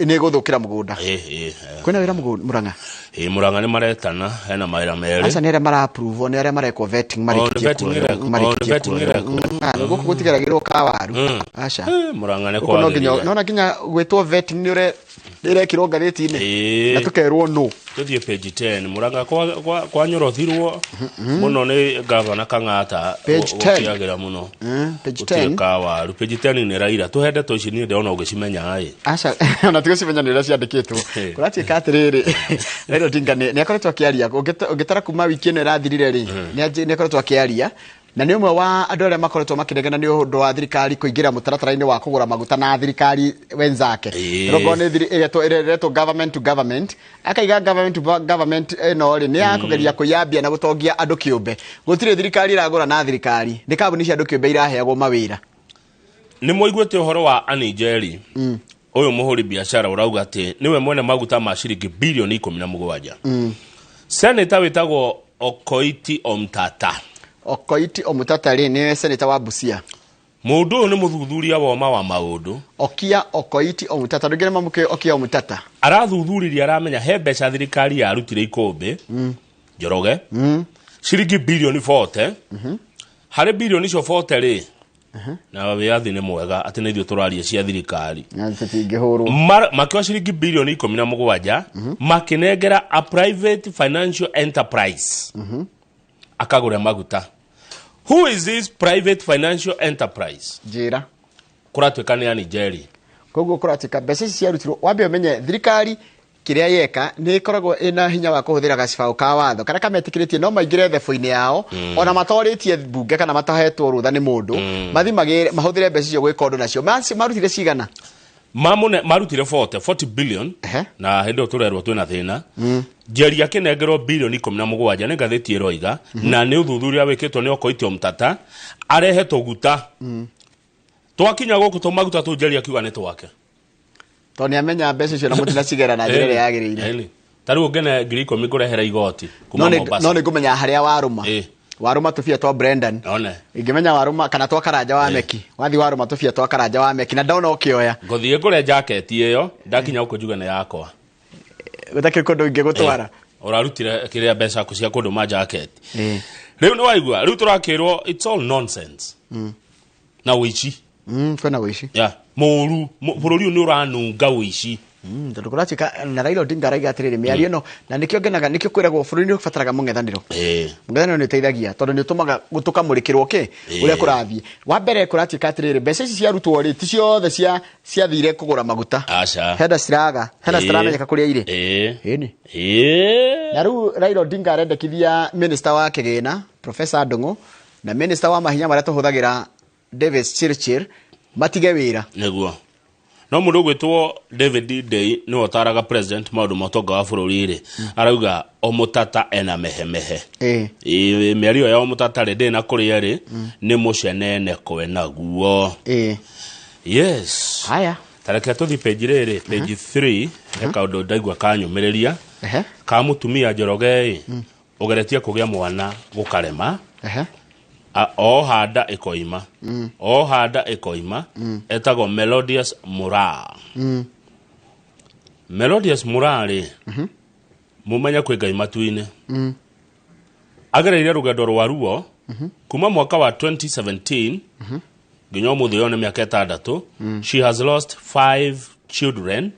ni guthukira mugunda kwina wira Murang'a Murang'a ni maretana hena maira meri asa nere mara approve nere mareko vetting guku gutigeragirwo kawaru acha Murang'a ne kwa nona kinya gwetwo vetting ni ure irekirwo ngathiti-ini na tukerwo no tuthie page 10 Murang'a kwa nyorothirwo muno ni governor Kang'ata ukiagira muno page 10 kawaru page 10 ni Raila tuhende to ici ni ndona ugicimenya ai acha ona tigicimenya ni ria ciandikitwo kuratika atiriri Raila Odinga ni akoretwo akiaria ugitara kuma wiki ino irathirire ri ni akoretwo akiaria na nĩ ũmwe wa andũ arĩa makoretwo makĩregana nĩ ũndũ wa thirikari kũingĩra mũtaratara-inĩ wa kũgũra maguta na thirikari wenzake rogo nĩ ĩretwo government to government akaiga government to government ĩno rĩ nĩ ya kũgeria kũyambia na gũtongia andũ kĩũmbe gũtirĩ thirikari ĩragũra na thirikari nĩ kambuni cia andũ kĩũmbe iraheagwo mawĩra nĩ mũiguĩte ũhoro wa Anijeri ũyũ mũhũri biashara ũrauga atĩ nĩwe mwene maguta ma ciringi bilioni 17 Senator wĩtagwo Okoiti Omtata rĩ nĩ senator wa Busia mũndũ ũyũ nĩ mũthuthuria wa maũndũ Okoiti Omtata ndũngĩre mamuke Okia Omtata arathuthuria aramenya he mbeca thirikari yarutire ikũmbĩ Njoroge ciringi bilioni 40 harĩ bilioni icio 40 rĩ na wĩyathi nĩ mwega atĩ nĩ ithuĩ tũraria cia thirikari makĩoya ciringi bilioni 17 makĩnengera a private financial enterprise akagũra maguta. Who is this private financial enterprise? Njĩra kũratuĩka nĩ Anijeri koguo kũratuĩka mbeca ici ciarutirwo wambe ũmenye thirikari kĩrĩa yeka nĩ ĩkoragwo ĩna hinya wa kũhũthĩra gacibaũ ka watho kana kametĩkĩrĩtie no maingĩre thebo-inĩ yao ona matorĩtie mbunge kana matahetwo rũtha nĩ mũndũ mathi mahũthĩre mbeca icio gwĩka ũndũ nacio marutire cigana marutire 40 billion na hĩndĩ ĩyo tũrerwo twĩna thĩna Njeri akĩnengerwo bilioni 17 nĩ ngathĩti ĩroiga na nĩ ũthuthuria wĩkĩtwo nĩ Okoiti Omtata arehetwo guta twakinya gũkũ tũmaguta tũ Njeri akiuga nĩ twake to nĩ amenya mbeca icio na mũtina cigera na njĩra ĩrĩa yagĩrĩire tarĩu ngene 10,000 ngũrehera igoti kuma Mombasa no nĩ ngũmenya harĩa warũma tũbia twa Brendan ingĩmenya warũma kana twa Karanja wa Meki wathi warũma tũbia twa Karanja wa Meki na ndona ũkĩoya ngũthiĩ ngũre jacket ĩyo ndakinya gũkũ njuga nĩ yakwa gũtakĩrĩ kũndũ ingĩgũtwara ũrarutire kĩrĩa mbeca cia kũndũ ma jacket rĩu nĩ waigua rĩu tũrakĩrwo it's all nonsense na wĩici kwena wĩici mũru bũrũri nĩ ũranunga wĩici tondũ kũratuĩka na Raila Odinga araiga atĩrĩrĩ mĩario ĩno na nĩkĩo ngenaga nĩkĩo kwĩragwo bũrũri nĩ ũbataraga mũng'ethanĩro mũng'ethanĩro nĩ ũteithagia tondũ nĩ ũtũmaga tũkamũrĩkĩrwo ũrĩa kũrathiĩ wa mbere kũratuĩka atĩrĩrĩ mbeca ici ciarutwo rĩ ti ciothe ciathire kũgũra maguta henda citaramenyeka kũrĩa irĩ na rĩu Raila Odinga arendekithia minister wa kĩgĩna Professor Ndung'u na minister wa mahinya marĩa tũhũthagĩra David Chirchir matige wĩra nĩguo no mũndũ gwĩtwo David Day nĩ otaraga president maũndũ ma ũtonga wa bũrũri rĩ arauga Omtata ena mehemehe mĩario ya Omtata rĩ ndĩna kũrĩa rĩ nĩ mũcenene kwenaguo yes haya tareke tũthi page rĩrĩ page 3 reka ũndũ ndaigua kanyũmĩrĩria ka mũtumia Njoroge ũgeretie kũgĩa mwana gũkarema o handa ĩkoima etagwo Melodious Mura rĩ mumenya kwĩ Ngai matu-inĩ agereire rũgendo rwa ruo kuma mwaka wa 2017 nginya ũmũthĩ ũyũ nĩ mĩaka 6 she has lost 5 children,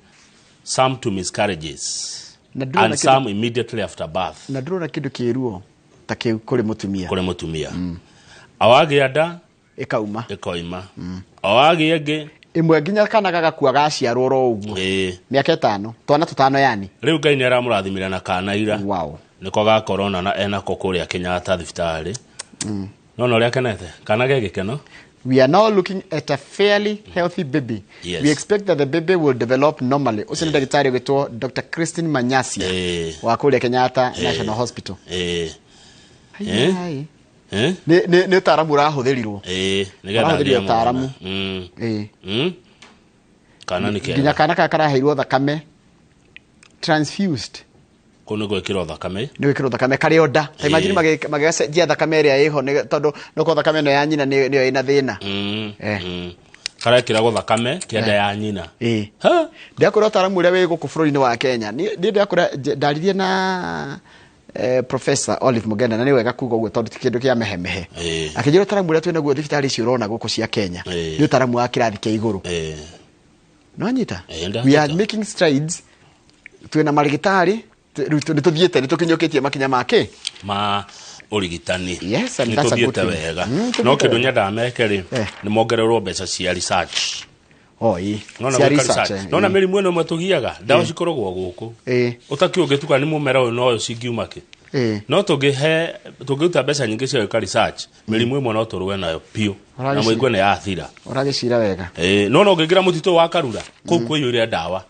some to miscarriages and some immediately after birth na ndĩrona kĩndũ kĩruo ta kĩu kũrĩ mũtumia awagĩa nda ĩkoima awagĩa ĩngĩ imwe nginya kana gagakua gaciarwo ro ũguo mĩaka 5 twana tũtano yani rĩu Ngai nĩ aramũrathimĩra na kana ira nĩko gakorona na enako kũrĩa Kenyatta thibitarĩ no ũrĩa kenete kana gegĩkeno. We are now looking at a fairly healthy baby. Yes. We expect that the baby will develop normally. Ucio nĩ ndagĩtarĩ wĩtwo Dr. Christine Manyasia wa kũrĩa Kenyatta National Hospital. Nĩ ũtaaramu ũrahũthĩrirwo nĩgetha ũtaaramu kana nĩ kĩega nginya kana karaheirwo thakame transfused kũnĩ gwĩkĩrwo thakame karĩ onda ta imagine magĩcenjia thakame ĩrĩa ĩho tondũ nũko thakame ĩno ya nyina nĩyo ĩna thĩna karekĩragwo thakame kĩanda ya nyina ndakũra ũtaaramu ũrĩa wĩ gũkũ bũrũri-inĩ wa Kenya nĩ ndaririe na Professor Olive Mugenda na nĩ wega kuga ũguo tondũ ti kĩndũ kĩa mehemehe akĩnjĩra ũtaaramu ũrĩa twĩnaguo thibitarĩ icio ũrona gũkũ cia Kenya nĩ ũtaaramu wa kĩrathi kĩa igũrũ no nyita we are making strides twĩna marigitari nĩtũthiĩte nĩtũkinyũkĩtie makinya make ma ũrigitani nĩtũthiĩte wega no kĩndũ nyendaga meke rĩ nĩ mongererwo mbeca cia research cia research nona mĩrimũ ĩno ĩmwe tũgiaga ndawa cikoragwo gũkũ ũtakĩ ũngĩtuka nĩ mũmera ũyũ no ũyũ cingiuma kĩ no tũngĩruta mbeca nyingĩ cia gwĩka research mĩrimũ ĩmwe no tũrũe nayo piũ na mũigua nĩ yathira ũragĩcira wega no ũngĩingĩra mũtitũ wa Karura kũu kwĩyũria ndawa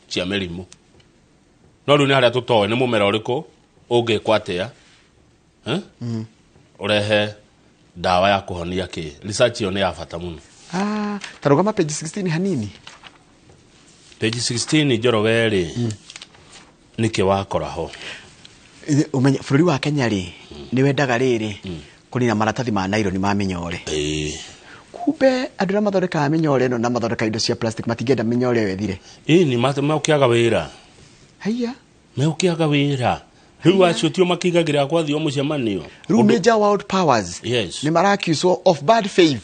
cia mĩrimũ no rĩu nĩ harĩa tũtoĩ nĩ mũmera ũrĩkũ ũngĩkwo atĩa ũrehe ndawa ya kũhonia kĩ research ĩyo nĩ ya bata mũno tarũgama page 16 hanini page 16 Njoroge rĩ nĩkĩ wakora ho umenya bũrũri wa Kenya rĩ nĩ wendaga rĩrĩ kũnina maratathi ma naironi ma mĩnyore kumbe andũ arĩa mathondekaga mĩnyore ĩno na mathondeka indo cia plastic matingĩenda mĩnyore ĩyo ĩthire nĩ meũkĩaga wĩra haiya meũkĩaga wĩra rĩu acio tio makĩigagĩra kwa thio mũcemanio rĩu major world powers nĩ maraccuse of bad faith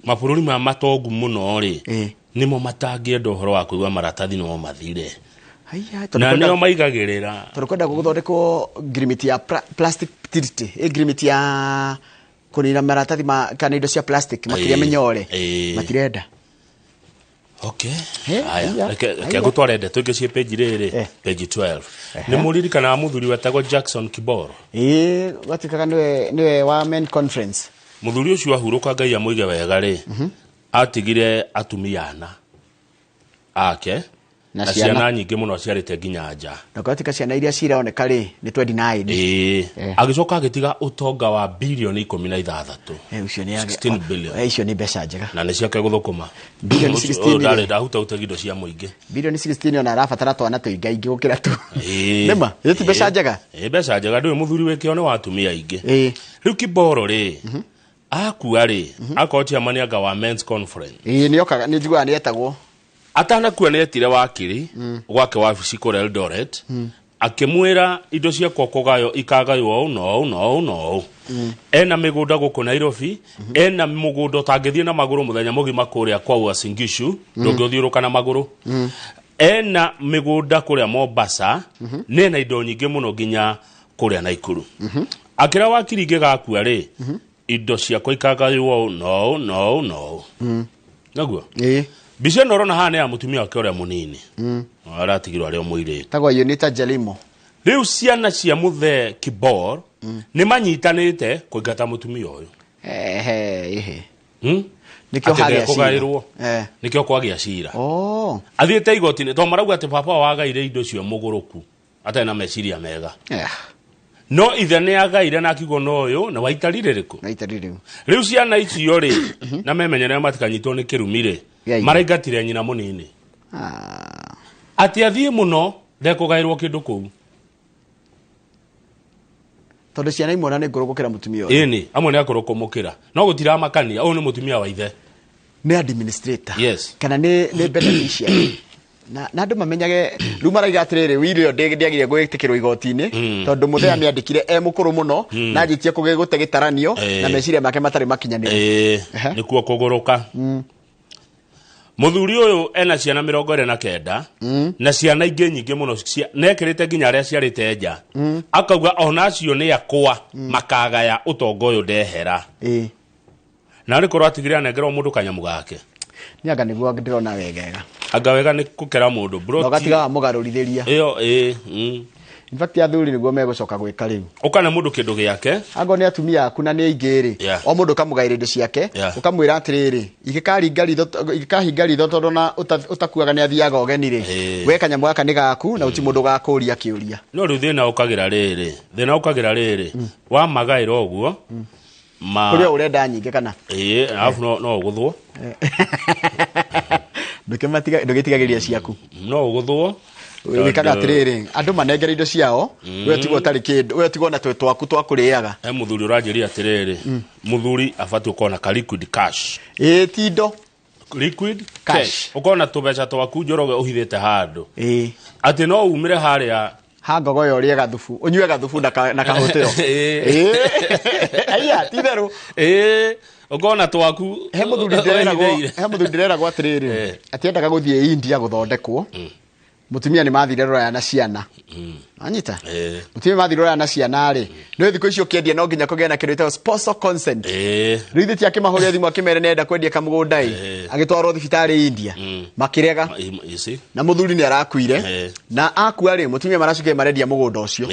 mabũrũri ma matongu mũno rĩ nĩmo matangĩenda ũhoro wa kũigua maratathi no mathire na nĩo maigagĩrĩra tondũ kwenda gũthondekwo agreement ya plastic treaty agreement ya kũnina maratathi kana indo cia plastic makĩria mĩnyore matirenda reke ngũtwarende tũingĩ cie page rĩrĩ page 12 nĩ mũririkana mũthuri wetagwo Jackson Kiboro gatikaga nĩwe wa men conference mũthuri ũcio ahurũka Ngai amũige wega rĩ atigire atumia ana ake na ciana nyingĩ mũno ciarĩte nginya nja na gwatika ciana iria cironeka rĩ nĩ 29 agĩcoka agĩtiga ũtonga wa bilioni 16 ucio nĩ 16 billion icio nĩ mbeca njega na nĩ ciake gũthũkũma bilioni 16 ndarĩ ndahuta indo cia mũingĩ bilioni 16 ona arabatara twana tũingaingĩ gũkĩra tu nĩma ĩti mbeca njega mbeca njega ndũĩ mũthuri wĩkĩo nĩ watumia aingĩ rĩu Kiboro rĩ akua rĩ akotia manianga wa men's conference nĩ okaga nĩ njiguaga nĩ etagwo atanakua nĩ etire wakiri gwake wabici kũrĩa Eldoret akĩmwĩra indo cia kũgayo ikagaywo no ena mĩgũnda gũkũ Nairobi ena mũgũnda ũtangĩthiĩ na magũrũ mũthenya mũgima kũrĩa kwa Uasin Gishu ndũngĩthiũrũka na magũrũ ena mĩgũnda kũrĩa Mombasa nena indo nyingĩ mũno nginya kũrĩa Naikuru akĩra wakiri ingĩgakua rĩ indo ciakwa ikagaywo no naguo bica ĩno ũrona haha nĩ ya mũtumia wake ũrĩa mũnini aratigirwo arĩ o mũirĩtu tagwo Yonita Jalimo rĩu ciana cia mũthee Kibor nĩ manyitanĩte kũingata mũtumia ũyũ nĩkĩo harĩa kũgaĩrwo nĩkĩo kwagĩa cira athiĩte igoti-inĩ tondũ marauga atĩ baba wagaire indo cio mũgũrũku atarĩ na meciria mega no ithe nĩ agaire na akiugo no ũyũ na waitarire rĩkũ rĩu ciana icio rĩ na memenyerera matikanyitwo nĩ kĩrumi rĩ maraingatire nyina mũnini atĩ athiĩ mũno ndekũgaĩrwo kĩndũ kũu tondũ ciana imwe na nĩ ngũrũ gũkĩra mũtumia ũyũ ĩni amwe nĩ akũrũ kũmũkĩra no gũtiramakania ũyũ nĩ mũtumia wa ithe nĩ administrator kana nĩ beneficiary na andũ mamenyage rĩu maraiga atĩrĩrĩ wĩrĩ ndĩagire gwĩtĩkĩrwo igoti-inĩ tondũ mũthee amĩandĩkire mũkũrũ mũno na anjĩtie gũte gĩtaranio na meciria make matarĩ makinyanĩru nĩkuo kũgũrũka mũthuri ũyũ ena ciana 29 na ciana ingĩ nyingĩ mũno nekĩrĩte nginya arĩa ciarĩte nja akauga ona acio nĩ akwa makagaya ũtonga ũyũ ndehera na arĩ korwo atigire anengerwo mũndũ kanyamu gake nĩ anga nĩguo ndĩrona wegega anga wega nĩ gũkera mũndũ broti gatigaga mũgarũrithĩria ĩyo in fact athuri nĩguo megũcoka gwĩka rĩu ũkana mũndũ kĩndũ gĩake ango nĩ atumia aku na nĩ aingĩ rĩ o mũndũ kamũgaĩra indo ciake ũkamwĩra atĩrĩrĩ ingĩkahinga ritho tondũ na ũtakuaga nĩ athiaga ũgeni rĩ we kanyamũ gaka nĩ gaku na ũti mũndũ gakũũria kĩũria no rĩu thĩna ũkagĩra rĩrĩ wa magaĩra ũguo kũrĩa ũrenda nyingĩ kana alafu no ũgũthwo ndũgĩtigagĩria ciaku no ũgũthwo wĩkaga atĩrĩrĩ andũ manengere indo ciao we tigwo ũtarĩ kĩndũ we tigwo na twaku twakũrĩaga he mũthuri ũranjĩria atĩrĩrĩ mũthuri abatiĩ ũkorwo na ka liquid cash ti indo liquid cash ũkorwo na tũbeca twaku Njoroge ũhithĩte handũ atĩ no umĩre harĩa hangogo yo ria gathubu unyue gathubu na kahotero aya ti therũ ũkona twaku he mũthuri ndĩreragwo atĩrĩrĩ atiendaga gũthiĩ India gũthondekwo mutumia ni mathire rora na ciana anyita mutumia mathire rora na ciana ri no thiko icio kiendia no nginya kugea na kindu sponsor consent rithi ti akimahoria thimu akimere nenda kwendia kamugunda agitwarwo thibitari India makirega na muthuri ni arakuire na akua ri mutumia maracuke marendia mugunda ucio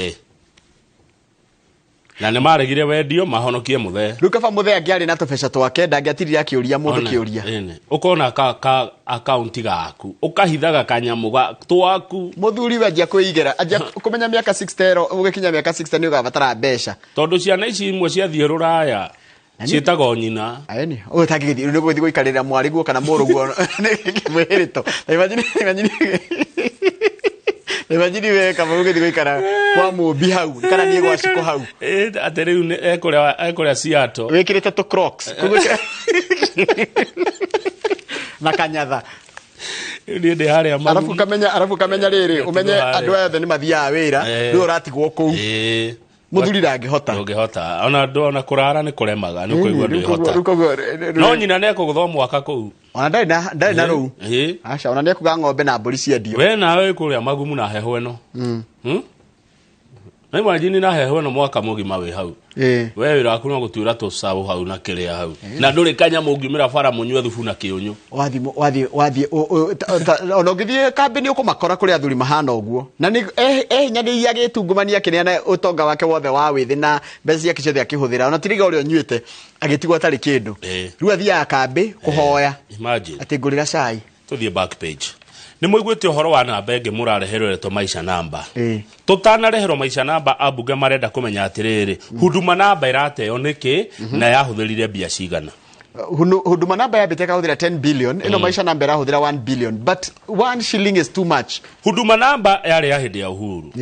na ne maregire wendio mahonokie muthe rukaba muthe angiari na tubesha twake ndangiatirire akiuria mundu kiuria ukona ka account gaku ukahithaga kanyamuga twaku muthuri wajia kuigera ajia kumenya miaka 60 ugikinya miaka 60 ni ugabatara besha tondu ciana ici imwe cia thie ruraya cietago nyina ayeni utagithi ni guthi guikarira mwariguo kana muruguo mwirito imagine we kama ugithi guikara kwa mubi hau kana nie gwa ciko hau ateriu ne ekoria Seattle wikirite to Crocs na kanyatha ni ndi haria magu arafu kamenya riri umenye andu othe ni mathia wira ri uratigwo ku muthuri ndangihota ona ndo na kurara ni kuremaga ni kuigwa ndihota no nyina ne kuguthoma mwaka ku ona ndai na ruu acha ona ne kuga ng'ombe na mburi ciendio we nawe kuria magumu na heho eno na imagine na heho eno mwaka mugima we hau we wira waku no gutura to sabu hau na kiria hau na nduri kanya mungimira bara munywe thubu na kiunyu wathi ona ngithie kambini ukumakora kuri athuri mahana uguo na ni hinya ni yagitungumania kineana utonga wake wothe wa withi na mbeca yake ciothe akihuthira ona tiriga urio nyuite agitigwo atari kindu riu athia kambi kuhoya imagine ati ngurira cai tuthie back page ni muigwite uhoro wa namba enge murareherwo reto maisha namba tutanareherwo maisha namba abuge marenda kumenya atiriri huduma namba irateo niki na yahuthirire bia cigana huduma namba ya biteka huthira 10 billion ino maisha namba ya huthira 1 billion but 1 shilling is too much huduma namba yari ya hindi ya Uhuru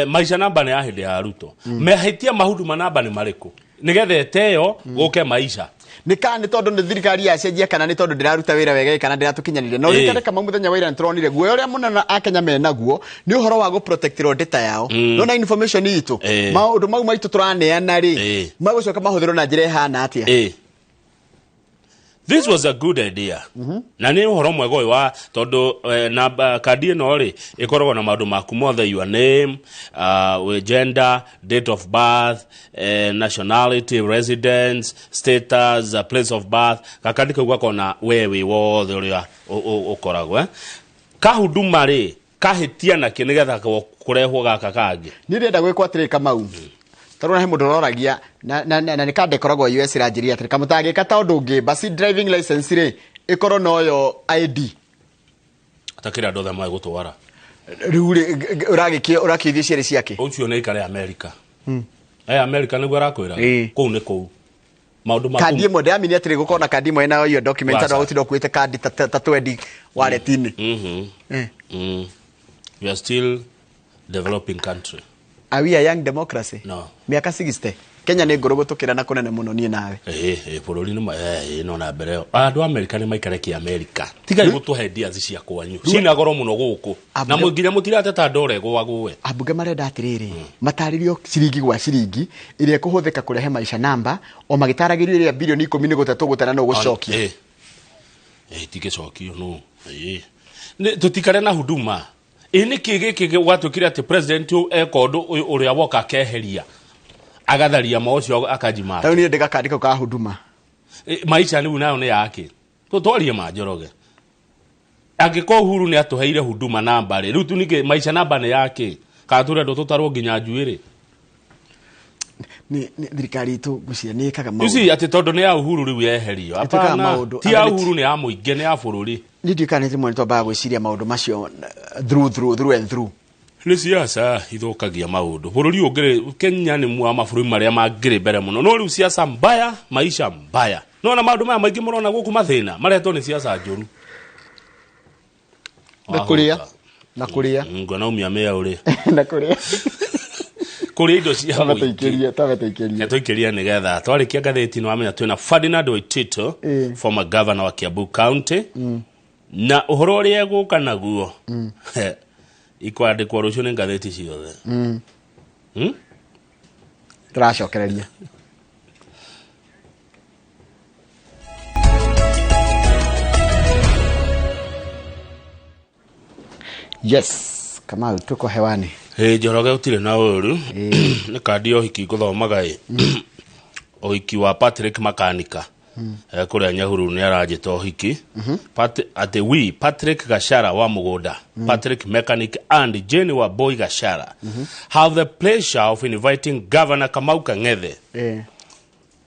maisha namba ni ya hindi ya Ruto mehitia mahuduma namba ni mariku nigethe eteo guke maisha ni tondu ni thirikari ya cenjia kana ni tondu ndiraruta wira wega kana ndiratukinyanire no rikare kama muthenya wa ira nitronire guo uria munana akenya menaguo ni uhoro wa go protect data yao no na information itu maundu mau maitu turaneana ri magucoka mahuthiro na njira hana atia This was a good idea. Na ni uhoro mwega wa tondu namba kadi no ri ikoragwo na maundu maku mothe your name, gender, date of birth, nationality, residence, status, place of birth. Kakadi kugwa kona wewe wothe uria ukoragwo ka huduma ri kahitia na kinigetha kurehwo gaka kangi ni ndenda gwikwa atiri Kamau tarona he mundu roragia na nikande koragwo US ranjiria atiri kamutage kata undu ngi basi driving license ri ikoro noyo ID atakira ndothe mai gutwara riu ri urakithie ciere ciake ucio ne ikare America America niguo arakwira kuu ni kuu maundu maku kadi mo ndamini atiri gukona kadi mo ina yo document ado utindo kuite kadi tatwendi wallet-ini we are still developing country. Are we a young democracy? No. Miaka 60. Kenya ni ngoro gutukira na kunene muno nie nawe. Bururi ni no na mbere. Andu America ni maikare ki America. Tigai gutuhe ndiazi cia kwanyu. Cina goro muno guku. Na muginya mutirate ta ndore gwaguwe. Abuge marenda atiriri. Mataririo ciringi gwa ciringi iria kuhuthika kurehe maisha namba o magitaragirio iria bilioni 10 ni gutatu gutana no gucokia. Tigecokio no. Tutikare na huduma. Ini kige watu kire ati president ekondu uria woka keheria agatharia mocio akajima tauni ndeka kandika ka huduma maisha ni unayo ni yake totwarie majoroge angiko Uhuru ni atuheire huduma namba ri riu tunike maisha namba ni yake ka turendo tutarwo nginya njuire ni thirikari tu gucia ni kaga maundu uci ati tondu ni ya Uhuru riu yeherio apana ti ya Uhuru ni ya muinge ni ya bururi ni ndikanite mwe ntomba gwiciria maundu macio through ni siasa ithukagia maundu bururi ungire Kenya ni mwa maburi maria mangire mbere muno no riu siasa mbaya maisha mbaya no na maundu maya maingi murona guku mathina maretwo ni siasa njuru na kuria ngona umia mea uri na kuria kuri indo cia taveteikeria toikeria nigetha twarikia ngatheti no amenya twina Ferdinand Waitito former governor wa Kiambu County na uhoro ria eguka naguo ikwandikwo rucio ni ngatheti ciothe turacokereria Yes, kama tuko hewani. Njoroge utire na uru ni kandi ohiki guthomaga ohiki wa Patrick Makanika kuria Nyahururu ni arajita ohiki Patrick Gashara wa Mugunda, Patrick Mechanic and Jenny wa Boy Gashara have the pleasure of inviting Governor Kamau Kang'ethe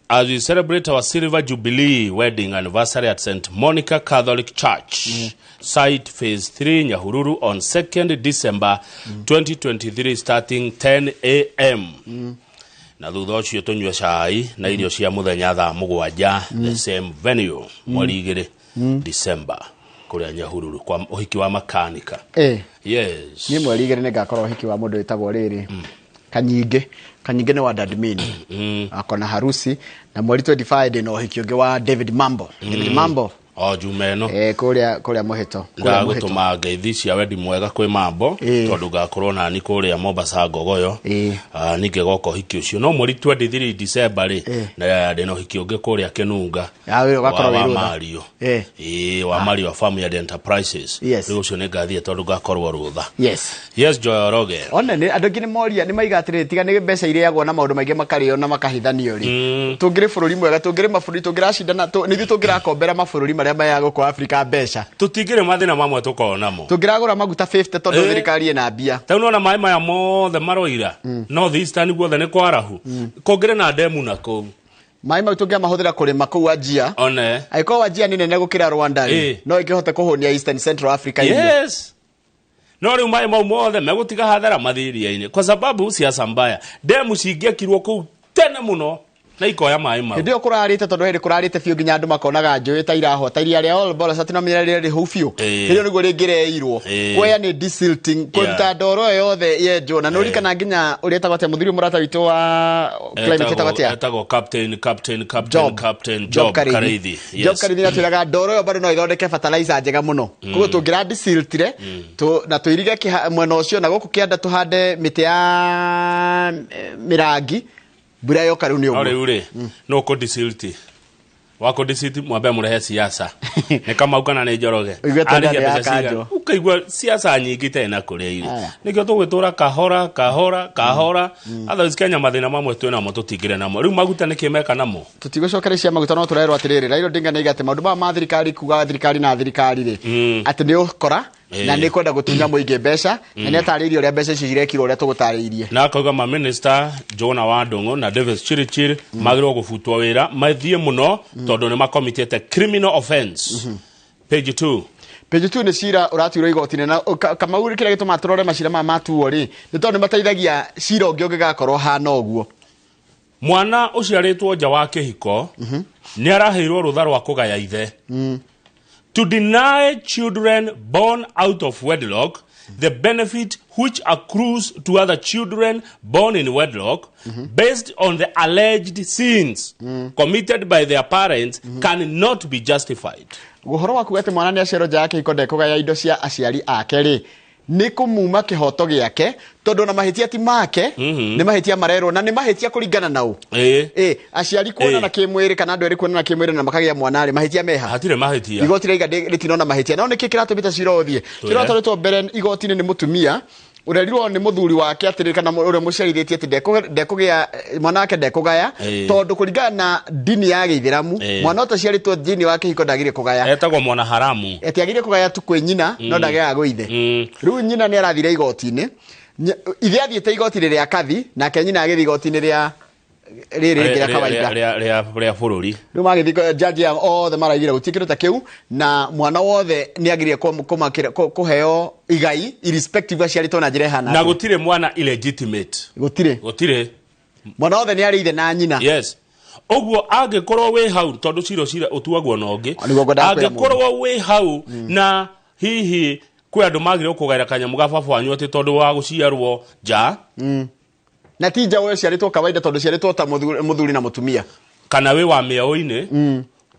as we celebrate our silver jubilee wedding anniversary at St. Monica Catholic Church, site phase 3 Nyahururu on 2nd December 2023 starting 10 a.m. Na thutha ucio tunywe cai na irio cia muthenya thaa 7 the same venue mweri 2 December kuria Nyahururu kwa uhiki wa Makanika. Yes. Ni mweri 2 ngakorwo uhiki wa mundu witagwo riri Kanyinge ni wa Dadmin akona harusi, na mweri 25 no uhiki ungi wa David Mambo. David Mambo Jumeno kuria muhito ngagutuma ngeithi cia wendi mwega kwi Mambo tondu ngakorwo na ni kuria Mombasa Ngogoyo ninge goko hiki ucio no mweri 23 December na ndino hiki ungi kuria Kinunga wa Mario wa Mario Farm Yard Enterprises riu ucio ni ngathie tondu ngakorwo rutha. Yes Njoroge ona ni andu ngini moria ni maigatire tiga ni mbeca iria yagwo na maundu maingi makario na makahithanio ri tungire bururi mwega tungire maburi tungiracindana ni tungirakombera maburi maria mayago kwa Afrika mbeca tutigire mathina mamwe tukonamo tungiragura maguta 50 tondu thirikari ina bia ta unaona mai maya mothe maroira no this time guothe ni kwarahu kongire na demu nako mai mau tungia mahuthira kurima ku Wajia one aiko Wajia ni nene gukira Rwanda no ikihote kuhonia Eastern Central Africa yes no riu mai mau mothe megutiga hathara mathiria-ini kwa sababu siasa mbaya demu cingiakirwo ku tene muno na ikoya mai mau ndio kurarite tondu hiri kurarite fiu ginya andu makonaga njui ta irahota iria ria all ball satina mirari ri hu fiu ndio niguo ringireirwo kweya ni desilting kuruta ndoro yothe ye jona no rikana ginya ureta gwate muthiri murata witu wa climate tagwatia etago captain job Karithi job Karithi na tiraga ndoro yo bado no ithondeke fertilizer njega muno kugo tungira desiltire na tuirige mwena ucio na guku kianda tuhande miti ya mirangi bura yo karuni ugo ore no ko disilti wako disilti mwambe murehe siasa ne kama ukana ne Njoroge ari ya pesa ukaigwa siasa nyingi tena kuria iri nikio tugwitura kahora others Kenya mathina mamwe twena mo tutigire namo riu maguta nikimeka namo tutigũcokerecia maguta no turerwo atiriri Raila Odinga ni igate maundu ma thirikari kuga thirikari na thirikari ri ati ni ukora na ni kwenda gutunya muingi mbeca na ni atariirio ria mbeca ici cirekirwo uria tugutariirie na akauga ma minister Jona Wadongo na Davis Chirichiri magirwo gubutwo wira mathie muno tondu ni makomitete criminal offense page 2 ni cira uratuirwo igotine na kama uri kira gituma turore macira ma matuo ri ni tondu mateithagia cira ungi ungigakorwo hana uguo mwana uciaritwo nja wa kihiko ni araheirwo rutha rwa kugaya ithe to deny children born out of wedlock the benefit which accrues to other children born in wedlock based on the alleged sins committed by their parents cannot be justified. Guhoro waku gate mwana ni acero jake ikonde kugaya indo cia aciari ake ri ni kumuma kihoto giake tondu na mahitia ti make ni mahitia marerwo na ni mahitia kuringana nao aciari kuona na kimwiri kana andu eri kuona na kimwiri na makagia mwana ri mahitia meha hatire mahitia igoti reiga ritinona mahitia no ni kikira tubita cirothie cirotoretwo mbere igoti ni mutumia urerirwo ni muthuri wake atiriri kana ure muciarithitie ati ndekugia mwana wake ndekugaya tondu kuringana na dini ya Githiramu mwana utaciaritwo dini wake hiko ndagire kugaya etagwo mwana haramu etiagire kugaya tu kwe nyina no ndagaya gwithe riu nyina ni arathire igoti-ini ithe athiete igoti ria kathi na kenyina agithie igoti-ini ria riri ria kawaida ria bururi riu magithie judge ya othe maraigire gutikiru ta kiu na mwana wothe ni agirie kuheo igai irrespective aciaritwo na njira hana na gutire mwana illegitimate gutire mwana wothe ni ari ithe na nyina yes oguo angikorwo wi hau tondu cira utuagwo nongi angikorwo wi hau na hihi kwe andu magire kugaira kanyamu ga baba wanyu ati tondu wa guciarwo ja na tija wewe ciaritwo kawaida tondu ciaritwo ta muthuri na mutumia kana we wa miao-ini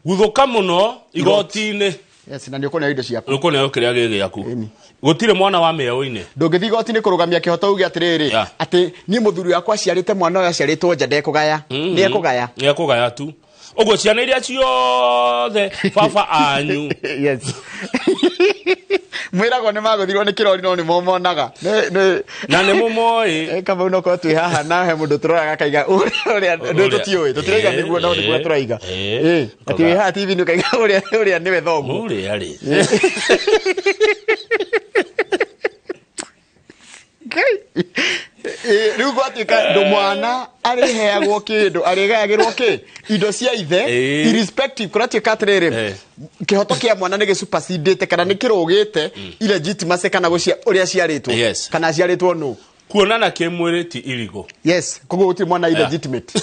guthuka muno igoti-ini yes na ndio kona indo ciaku uko nayo kiria gege yaku gutire mwana wa miao-ini ndungithi igoti-ini kurugamia kihoto ugi atiriri ati ni muthuri wakwa ciarite mwana uyu ciaritwo nja ndekugaya ni ekugaya tu Ogo ciana iria ciothe baba anyu. Yes. Mwirago nĩ magũthirwo nĩ kĩrori no nĩ momonaga. Na nĩ mũmoĩ. Kama uno kwa twi haha na he mũndũ tũroraga kaiga ũrĩa ndũ tũtiũĩ. Tũtiraiga nĩguo no nĩguo tũraiga. Ati wĩ haha TV nĩ kaiga ũrĩa nĩwe thoguo. Ũrĩa rĩ. Rĩu gwatuĩka ndũ mwana arĩheagwo kĩndũ arĩgayagĩrwo kĩ indo cia ithe irrespective kũratuĩka atĩrĩrĩ kĩhoto kĩa mwana nĩ gĩsupersedĩte kana nĩ kĩrũgĩte illegitimacy kana ũrĩa ciarĩtwo kana ciarĩtwo nũ kuonana kĩmwĩrĩ ti illegal. Yes, koguo gũtirĩ mwana illegitimate.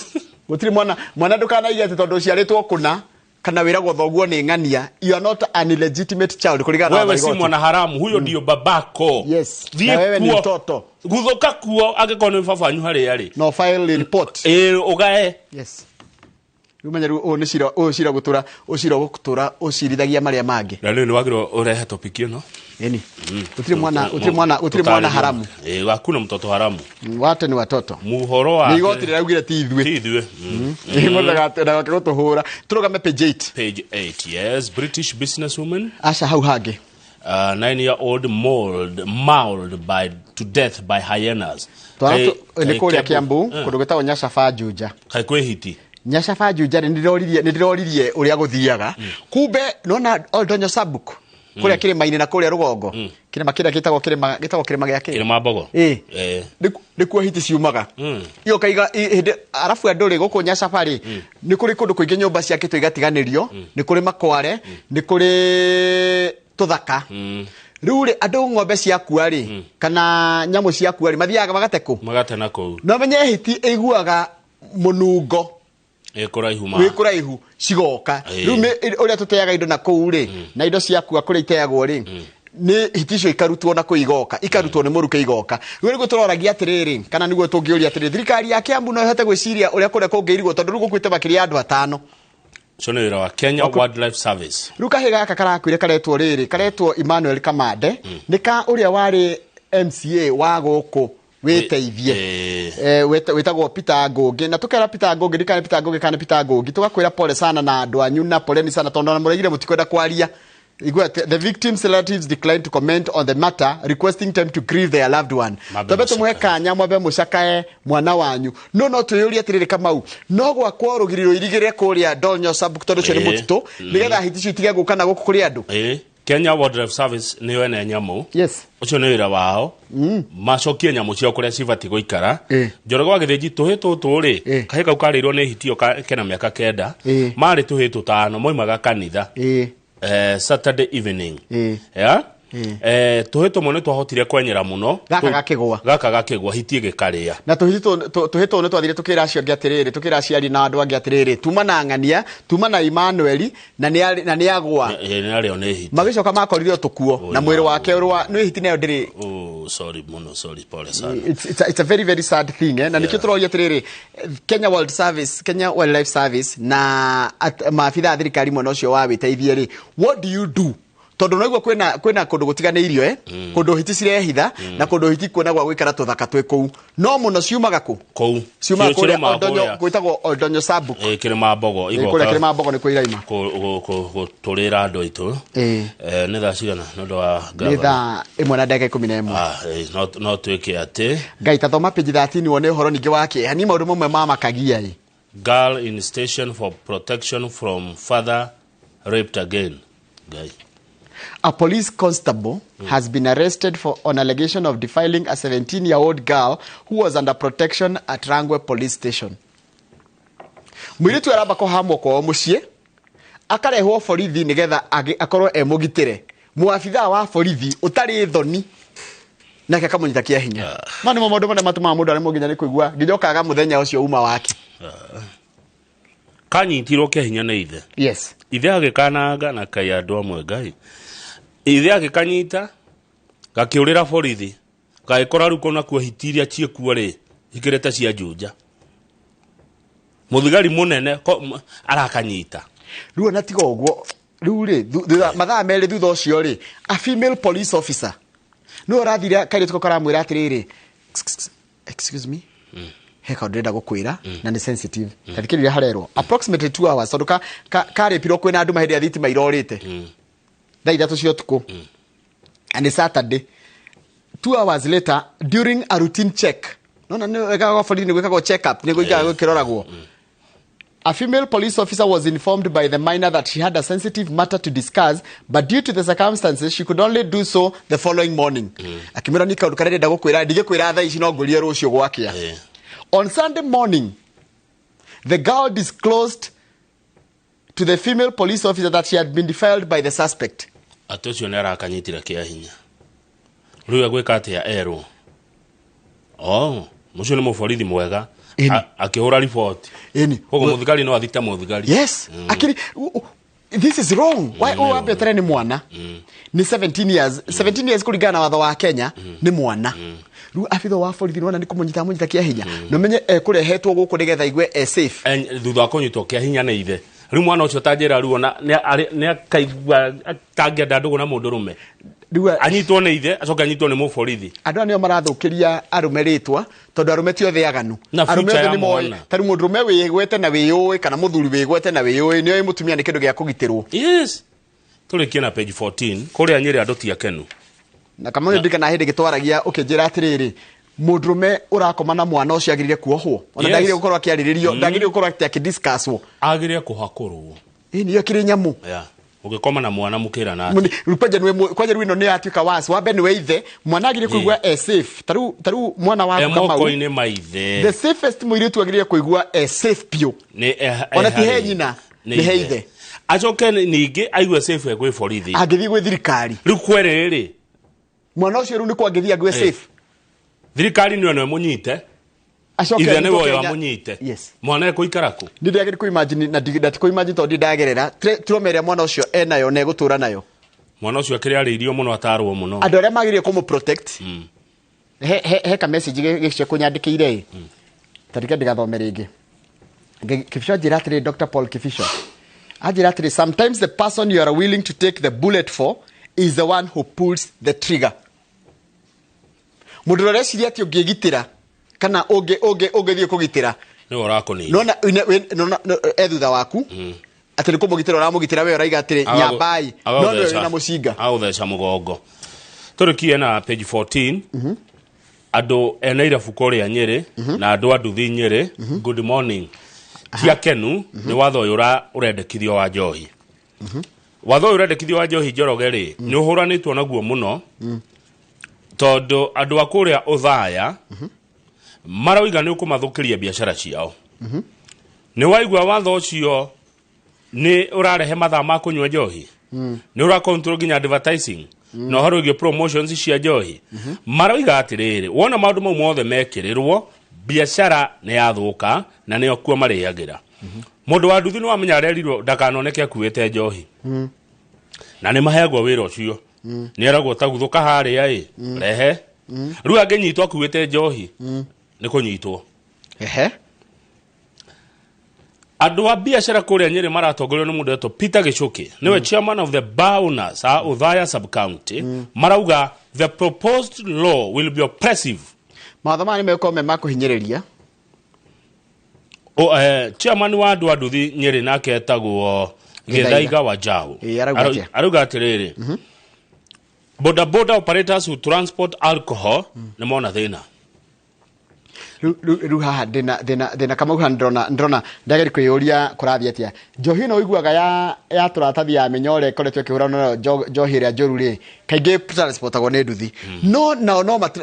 Gũtirĩ mwana ndũkanaige atĩ tondũ ciarĩtwo kũna kana wĩragwo thoguo nĩ ng'ania, you are not an illegitimate child kulingana na wewe si mwana haramu, huyo ndio babako. Yes, na wewe ni mtoto. Guthuka kuo angĩkorwo nĩ baba anyu harĩa arĩ no file report ugae. Yes, umenya rĩu nĩ cira gũtũra ũcirithagia marĩa mangĩ. Na rĩu nĩ wagĩrĩirwo ũrehe topic ĩno. Eni utiri mwana haramu. Hakuna mtoto haramu. Wate ni watoto. Muhoro wa. Ni igoti rĩraugire ti ithuĩ. Mũndũ gũtũhũra. Tũrũgame page 8. Page 8, yes. British businesswoman. Aca hau hangĩ. 9-year-old mauled to death by hyenas. Nĩ kũrĩa Kiambu, kũndũ gwĩtagwo Nyacaba Juja. Kaĩ kwĩhiti. Nyacaba Juja nĩndĩroririe ũrĩa gũthiaga. Kumbe nona Oldonyo Sabuk. Kũrĩa kĩrĩma-inĩ na kũrĩa rũgongo. Kĩrĩma kĩrĩa gĩtagwo kĩrĩma gĩa kĩ. Kĩrĩma Mbogo. Nĩkuo hiti ciumaga. Iyo kaiga arafu andũ rĩ gũkũ Nyacaba rĩ nĩ kũrĩ kũndũ kũingĩ nyũmba ciakĩtwo igatiganĩrio, nĩ kũrĩ makware, nĩ kũrĩ tũthaka. Rĩu rĩ andũ ng'ombe ciakua rĩ kana nyamũ ciakua rĩ mathiaga magatekũ. Magatena kũu. No menye hiti ĩiguaga mũnungo. Wĩkũraihu cigoka. Rĩu ũrĩa tũteaga indo na kũu rĩ na indo ciakua kũrĩa iteagwo rĩ nĩ hiti icio ikarutwo na kũu igoka ikarutwo nĩ mũruke igoka. Rĩu nĩguo tũroragia atĩrĩrĩ kana nĩguo tũngĩũria atĩrĩrĩ thirikari ya Kiambu no ĩhote gwĩciria ũrĩa kũrĩa kũngĩirigwo tondũ rĩu gũkuĩte makĩria andũ 5. Cone wĩra wa Kenya Wildlife Service. Rĩu kahĩĩ gaka karakuire karetwo Emmanuel Kamande nĩ ka ũrĩa warĩ MCA wa gũkũ wĩteithie wĩtagwo Peter Ngũngi na tũkera Peter Ngũngi ndikane Peter Ngũngi tugakwĩra pole sana na andũ anyu na poleni sana tondũ na mũraigire mũtikwenda kwaria. The victims' relatives declined to comment on the matter, requesting them to grieve their loved one. Tobe tumuhe kanya mwabe mucakae mwana wanyu. No tuyũrie atĩrĩrĩ Kamau. No gwakwa rũgiriro irigire kũrĩa Oldonyo Sabuk tondũ cio nĩ mũtitũ nĩgetha hiti icio itige gũka na gũkũ kũrĩ andũ. Kenya Wildlife Service nĩ wene nyamũ. Yes. Ucio nĩ wĩra wao. Macokie nyamũ ciao kũrĩa cibati gũikara. Njoroge wa Gĩthĩnji tũhĩ tũtũ rĩ kahĩĩ kau karĩirwo nĩ hitio kena mĩaka 9 marĩ tũhĩ tũtano moimaga kanitha. Saturday evening. Tũhĩ tũmwe nĩ twahotire kwenyera mũno. Gaka gakĩgwa hiti gĩkarĩa. Na tũhĩ tũũ nĩ twathire tũkĩra acio angĩ atĩrĩrĩ tũkĩra aciari na andũ angĩ atĩrĩrĩ tuma na ng'ania tuma na Emmanuel na nĩ agwa. Narĩo nĩ hiti. Magĩcoka makorirwo tũkuo na mwĩrĩ wake nĩ hiti nayo ndĩrĩ. Sorry muno, sorry, pole sana. It's a very very sad thing na nikio turoria atĩrĩrĩ Kenya Wildlife Service na maabitha thirikari mwena ũcio wa wĩteithie rĩ what do you do? Tondũ noiguo kwĩna kũndũ gũtiganĩirio kũndũ hiti cirehitha na kũndũ hiti kuona gwa gũikara tũthaka twĩ kũu no mũno ciumaga kũu ciumaga kũrĩa Oldonyo gwĩtagwo Oldonyo Sabuk Kĩrĩma Mbogo kũrĩa Kĩrĩma Mbogo nĩ kũ iraima gũtũrĩra andũ aitũ nĩ thaa cigana nĩ ũndũ wa nĩ thaa 1:11 no twĩke atĩ Ngai tathoma page 13 wone ũhoro ningĩ wa kĩeha ni maũndũ mamwe mamakagia girl in station for protection from father raped again. Guy. A police constable has been arrested on allegation of defiling a 17-year-old girl who was under protection at Rangwe police station. Mwiritu aramba kũhamwo kwao mũciĩ akarehwo borithi nĩgetha akorwo mũgitĩre muabitha wa borithi ũtarĩ thoni nake akamũnyita kĩa hinya. Mani maũndũ marĩa matumaga mũndũ arĩ mũnginya nĩ kũigua nginyokaga mũthenya ũcio uma wake. Kanyitirwo kĩa hinya nĩ ithe. Yes. Ithe agĩkananga na kai andũ amwe Ngai. Ithe agĩkanyita gakĩũrĩra borithi gagĩkora rĩu kona kuohitiria ciĩkuo rĩ ikĩrĩte cia Juja. Mũthigari mũnene arakanyita. Rĩu na tiga ũguo rĩu rĩ mathaa merĩ thutha ũcio rĩ a female police officer no rathire kairĩtu karamwĩra atĩrĩrĩ excuse me heka ndenda gukwira na ni sensitive tathikiriria harerwo approximately 2 hours tondu kare piro kwina andu mahedi thitima irorite thaa 3 cia utuku and Saturday 2 hours later during a routine check no ega go borithi ni gwikago check up ni gwikaga gwikiroragwo. A female police officer was informed by the minor that she had a sensitive matter to discuss, but due to the circumstances, she could only do so the following morning. Akimira ni kaundu karenda gukwira ndigikwira thaa ici no ngurie rucio gwakia. On Sunday morning, the girl disclosed to the female police officer that she had been defiled by the suspect. Atocio nera akanyitira kia hinya. Ruya gwika atia ero. Mucio ni muborithi mwega. Akihura report. Kogo muthigari no athita muthigari. Yes. Akiri this is wrong. Why better ni mwana? Ni 17 years. 17 years kuligana na watho wa Kenya ni mwana. Ru afitho wa borithi nona ni kumunyita kia hinya. No menye kurehetwo guku nigetha igwe safe. Thutha wa kunyitwo kia hinya ni ithe. Ru mwana ucio tanjira ru ona ni akaigwa tangienda ndugu na mundu rume. Anyitwo ni ithe acoka anyitwo ni muborithi. Andu anio marathukiria arume ritwa tondu arume ti othe aganu. Arume ni moyo. Tari mundu rume wigwete na wiyoi kana muthuri wigwete na wiyoi ni oyo mutumia ni kindu gia kugitirwo. Yes. Turikie na page 14 kuria nyiri andu ti akenu. Na kama yo ndika na hindi gitwaragia ukinjira atiriri mundu rume urakoma na mwana ucio agirire kuohwo. Ona ndagire gukorwo akiariririo, ndagire gukorwo akidiscusswo. Agirire kuhakurwo. Ni yo kiri nyamu. Yeah. Ugikoma na mwana mukira na rupaje nwe kwaje rwino ni atuika wasi wabe ni weithe mwana agire kuigwa safe taru mwana wa kama moko ine maithe the safest muiritu agire kuigwa safe pio ni ona ti henyina ni heithe acoke ningi aigwe safe egwe borithi agithi gwe thirikari ru kwerere mwana ucio ru ni kwagithi agwe safe thirikari ni ono munyite ithe ni woyo amunyite mwana ekuikaraku ndiagire ku imagine na digidati ku imagine to ndidagerera turomere mwana ucio enayo na egutura nayo mwana ucio akiri ariirio muno atarwo muno andu aria magirie kumu protect he ka message gicio kunyandikire tarika ndigathomere ingi Kifisho ajira atiri Dr. Paul Kifisho ajira atiri sometimes the person you are willing to take the bullet for is the one who pulls the trigger. Mundu reciria ati ungigitira kana thie kugitira ni orako ni nona thutha waku ati ni kumugitira uramugitira we uraiga atiri nyabai no na mucinga autheca mugongo. Turikie na page 14 andu ena irabuko ria Nyeri na andu anduthi Nyeri good morning tia kenu ni watho urendekithio wa njohi watho urendekithio wa njohi Njoroge ri ni uhuranitwo naguo muno tondu andu akuria uthaya maroiga ni ukumathukiria biashara ciao ni waigwa watho ucio ni urarehe mathaa ma kunywa njohi ni urakontrol ginya advertising no haroigio promotions cia njohi maroiga atiriri wona maundu mau mothe mekirirwo biashara ni yathuka na ni okuo mariagira mundu wa nduthi ni wamenya arerirwo ndakanoneke akuite njohi na ni mahegwo wira ucio ni eragwo taguthuka haria rehe ru angenyitwo akuite njohi ni kunyitwo andu a biashara kuria Nyeri maratongorio ni mundu eto Peter Gichuki niwe chairman of the bar owners Uthaya sub county marauga the proposed law will be oppressive. Mathama ni mekome makuhinyiriria chairman wa andu anduthi Nyeri nake etagwo Githaiga wa Jau arauga atiriri boda operators who transport alcohol ni mona thina ruha dena kama ndrona ndageri kwiyuria kurathia atia njohi no iguaga ya turatathi ya menyore koretwe kihurana njohi ria njoru ri kaige transportagwo ne nduthi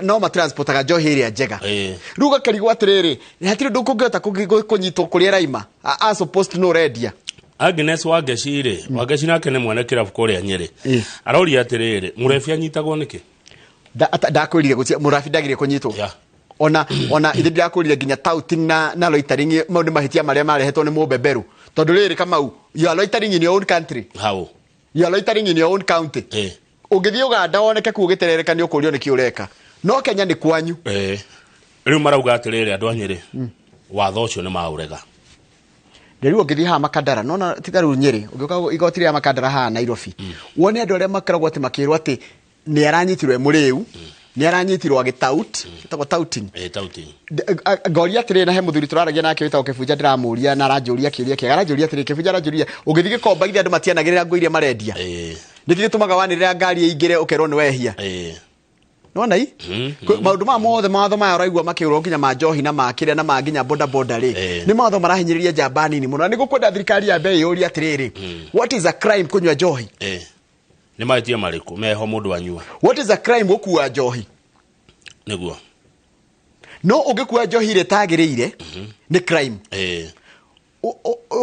no ma transportaga njohi ria njega ruga karigwa atiriri hatire ndukungeta kunyitwo kuria raima a supposed no redia Agnes Wageshire Wageshi nake ne mwana kirabu kuria Nyeri arori atiriri murefi anyitagwo niki ndakwirire gutia murafi ndagire kunyitwo ona indi ndakurire ginya touting na loitering maundu mahitia maria marehetwo ni mubeberu tondu riri kama you are loitering in your own country how you are loitering in your own county ungithii Uganda woneke kugiterereka ni ukurio niki ureka no Kenya ni kwanyu riu marauga atiriri andu a Nyeri watho ucio ni maurega Nderu ungithii ha Makandara nona tigaru Nyeri ungioka igotiri ya Makandara ha Nairobi wone andu aria makaragwo ati makirwo ati ni aranyitirwe muriu nĩ aranyitirwo agĩtaut gĩtagwo touting touting ngoria atĩrĩ na he mũthuri tũraragia nake wĩtagwo Kĩbunja ndĩramũria na aranjũria kĩũria kĩega aranjũria atĩrĩ Kĩbunja aranjũria ũgĩthiĩ gĩkomba ithe andũ matianagĩrĩra ngũ iria marendia nĩkĩ gĩtũmaga wanĩrĩra ngari ĩingĩre ũkerwo nĩ wehia nona maũndũ ma mothe mawatho maya ũraigua makĩũrwo nginya ma njohi na makĩrĩa na manginya boda boda rĩ nĩ mawatho marahinyĩrĩria njamba nini mũno na nĩgũkwenda thirikari ya mbere yũria atĩrĩrĩ what is a crime kũnyua njohi nĩ mahĩtia marĩkũ meho mũndũ anyua what is a crime gũkua njohi nĩguo no ũngĩkua njohi ĩrĩa ĩtagĩrĩire nĩ crime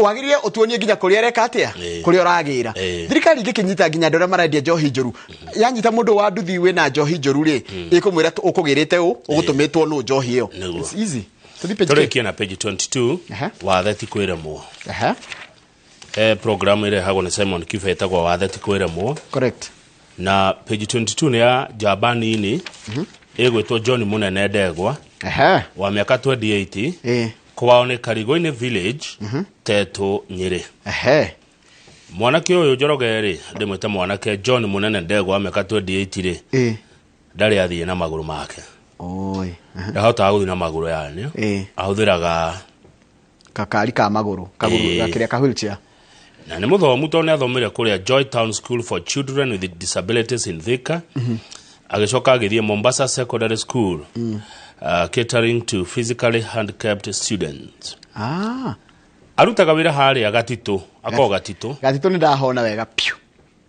wagĩrĩire ũtuonie nginya kũrĩa areka atĩa kũrĩa ũragĩra thirikari ingĩkĩnyita nginya andũ arĩa marendia njohi njũru yanyita mũndũ wa nduthi wĩna njohi njũru rĩ ĩkũmwĩra ũkũgĩrĩte ũgũtũmĩtwo nũ njohi ĩyo it's easy tũrĩkie na page 22 wathe ti kwĩremwo program ĩrehagwo nĩ Simon Kibe ĩtagwo wathe ti kwĩremwo correct na page 22 nĩ ya njamba nini ĩgwĩtwo John Mũnene Ndegwa wa mĩaka 28 kwao nĩ Karigũ-inĩ village Teto Nyĩrĩ mwanake ũyũ Njoroge rĩ ndĩmwĩte mwanake John Mũnene Ndegwa wa mĩaka 28 rĩ ndarĩ athiĩ na magũrũ make ndahotaga gũthiĩ na magũrũ yani ahũthĩraga kakari ka magũrũ kagũrũ ka wheelchair na nĩ mũthomu tondũ nĩ athomire kũrĩa Joytown School for Children with Disabilities in Thika agĩcoka agĩthiĩ Mombasa Secondary School catering to physically handicapped students arutaga wĩra harĩa Gatitũ akorwo Gatitũ nĩ ndahona wega piu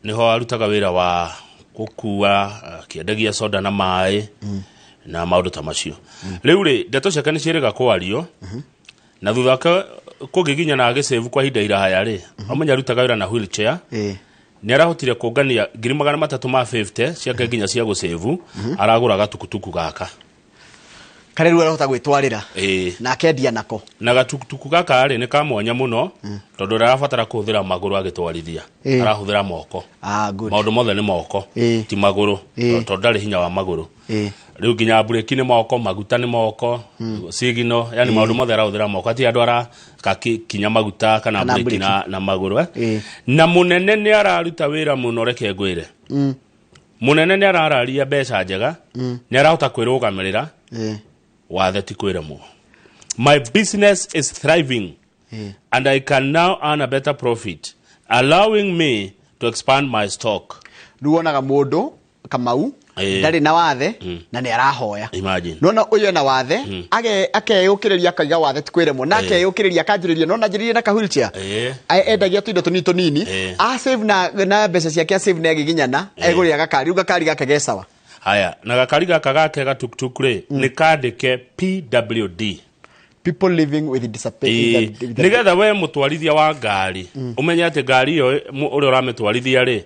niho arutaga wĩra wa gũkua kĩendagia soda na maĩ na maũndũ ta macio rĩu rĩ ndeto ciake nĩ ciĩrĩga kwario na thutha wake kũgĩginya na agĩsave kwa ihinda iraya rĩ amenya arutaga wĩra na wheelchair nĩ arahotire kũngania 350 ciake nginya cia gũsave aragũra gatukutuku gaka kare rĩu arahota gwĩtwarĩra na akendia nako na gatukutuku gaka rĩ nĩ kamwanya mũno tondũ arabatara kũhũthĩra magũrũ agĩtwarithia arahũthĩra moko maũndũ mothe nĩ moko ti magũrũ tondũ ndarĩ hinya wa magũrũ rĩu nginya bureki nĩ moko maguta nĩ moko signal yani maũndũ mothe arahũthĩra moko ati andũ arakakinya maguta kana bureki na magũrũ na mũnene nĩ araruta wĩra mũno reke ngwĩre mũnene nĩ arararia mbeca njega nĩ arahota kwĩrũgamĩrĩra wathe ti kwĩremwo my business is thriving and I can now earn a better profit allowing me to expand my stock ruonaga mũndũ Kamau ndarĩ na wathe na nĩ arahoya nona ũyũ na wathe akeyũkĩrĩria akaiga wathe ti kwĩremwo na akeyũkĩrĩria akanjĩrĩria nona njĩrĩria na wheelchair endagia tũindo tũnini save na mbeca ciake save na agĩginyana egũrĩa gakari gakari gake gesawa haya na gakari gaka gake gatuktuk rĩ nĩ kandĩke PWD people living with disability nĩgetha we mũtwarithia wa ngari ũmenye atĩ ngari ĩyo ũrĩa ũramĩtwarithia rĩ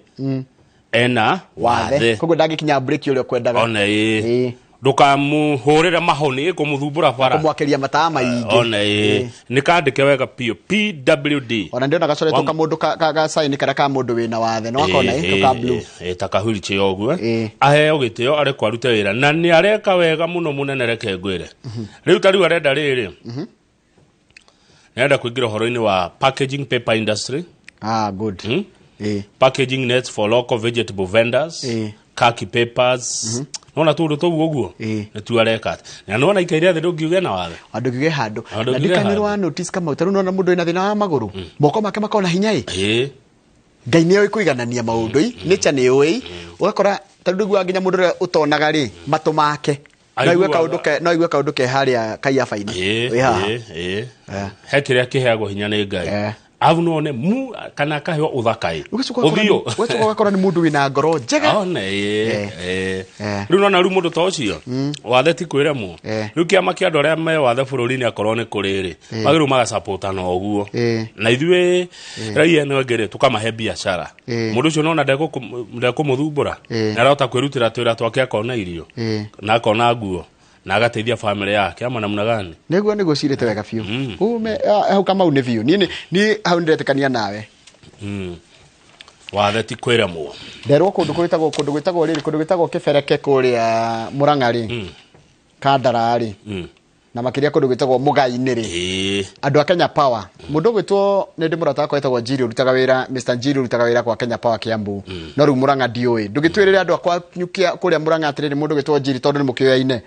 ena wathe koguo ndangĩkinya break ũrĩa kwendaga ona ndũkamũhũrĩre mahoni kũmũthumbũra bara kũmwakeria matawa maingĩ ona nĩ kandĩke wega piũ PWD ona ndĩona gacoretwo kamũndũ ka sign karĩa ka mũndũ wĩna wathe no akona ka blue ta kahwheelchair ũguo aheo gĩtĩo areko arute wĩra na nĩ areka wega mũno mũnene reke ngwĩre rĩu ta rĩu arenda rĩrĩ nĩarenda kũingĩra ũhoro-inĩ wa packaging paper industry good packaging nets for local vegetable vendors khaki papers nona tũndũ tũu ũguo nĩ tuareka na nona ikaire thĩ ndũngiuge na wathe andũ ngiuge handũ na ndikanĩrwo notice kama ũtaru nona mũndũ wĩna thĩna wa magũrũ moko make makona hinya Ngai nĩ kũiganania maũndũ nature nĩ ũĩ ũgakora tondũ gwa nginya mũndũ ũrĩa ũtonaga rĩ matũ make no igue kaũndũ ke harĩa kaiabainĩ he kĩrĩa kĩheagwo hinya nĩ Ngai avu none mu kana kaheo uthakai uthio wetu gakora ni mundu wina ngoro njega ona riu nona riu mundu to cio wathe ti kwiremwo riu kiama kia andu aria me wathe bururi-ini akorwo ni kuriri magiru maga support na oguo na ithuĩ raia no ngere tukamahe biashara mundu cio nona ndekumuthumbura na arota kwirutira twira twake akona irio na akona nguo na agateithia family yake ama namna gani niguo cirite wega biu ume hau kama une biu ni hau ndiretekania nawe wathe ti kwiremwo nderwo kundu gwitagwo Kibereke kuria Murang'a ri Kandara ri na makiria kundu gwitagwo mugai-ini ri andu a Kenya Power mundu gwitwo ni ndi murata kwa etagwo Njiri urutaga wira Mr Njiri urutaga wira kwa Kenya Power Kiambu no ru Murang'a ndioi ndugitwirire andu akwa nyukia kuria Murang'a atiriri mundu gwitwo Njiri tondu ni mukioya-ine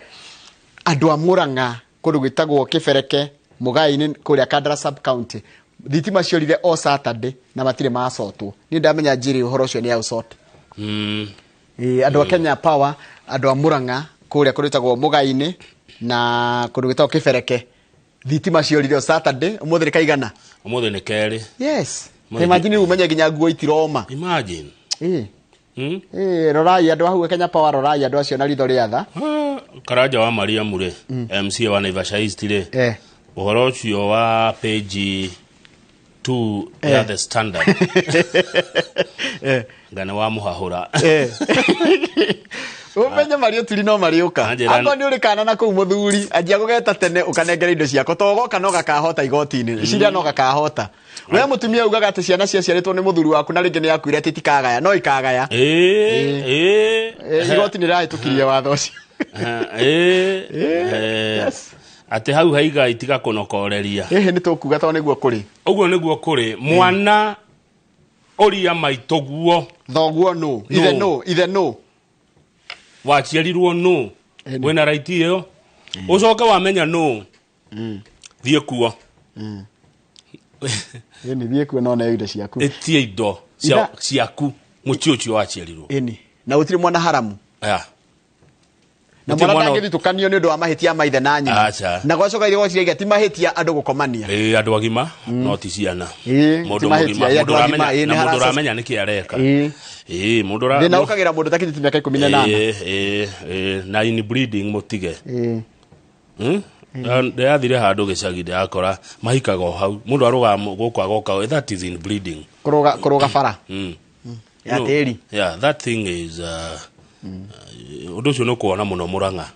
andu a Murang'a kundu gwitagwo Kibereke mugai-ini kuria Kandara sub county thitima ciorire o Saturday na matire macotwo ni ndamenya Njiri uhoro ucio ni ausort andu a Kenya Power andu a Murang'a kuria kurutagwo mugai-ini na kundu gwitagwo Kibereke thitima ciorire o Saturday umuthi kaigana umuthi ni keri yes imagine umenye ginya nguo itiroma imagine rorai andu ahu Kenya Power rorai andu acio na ritho riatha Karanja wa Maria Mure MC wa Naivasha East ri uhoro ucio wa page 2 ya the Standard ngana wa muhahura umenye Mario turi no mariuka ando ni uri kana na ku muthuri anjia gugeta tene ukanengera indo ciako togoka no gakahota igoti-ini ciria no gakahota we mutumia ugaga ati ciana cia ciaritwo ni muthuri waku na ringi ni yakuire ati tikagaya no ikagaya igoti ni rahitukirie watho ucio ati hau haiga itiga kunokoreria ni tukuga to niguo kuri uguo niguo kuri mwana oria maitoguo thoguo no ithe no waciarirwo no wena right iyo ucoke wamenya no thie kuo ni thie kuo no na indo ciaku etie indo ciaku muciucio waciarirwo na utire mwana haramu na mwana ndangithitukanio ni undu wa mahitia maithe na nyina na gwacoka ile gwaciria ti mahitia andu gukomania andu agima no ti ciana mundu mugima mundu ramenya niki areka mundu ra na ukagira mundu takinyiti miaka 18 na in breeding mutige ndathire handu gicagi akora mahikaga hau mundu aruga gukwa goka that is in breeding kuruga bara ya teri that thing is undu ucio no kuona muno Murang'a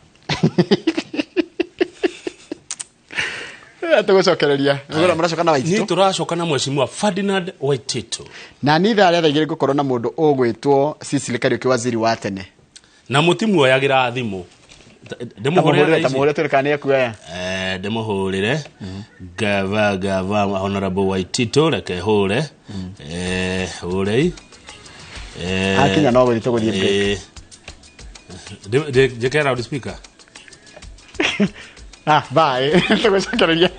tugucokereria ngora muracokana Waititu ni turacokana mwecimu wa Ferdinand Waititu na ni tha ria thaigire gukorwo na mundu ugwitwo Cecily Kariuki waziri wa tene na mutimu oyagira thimu demuhurire turekane kuya demuhurire gava honorable Waititu reke hure hure akinya no gwitwo guthie je kera the speaker bye tugucokereria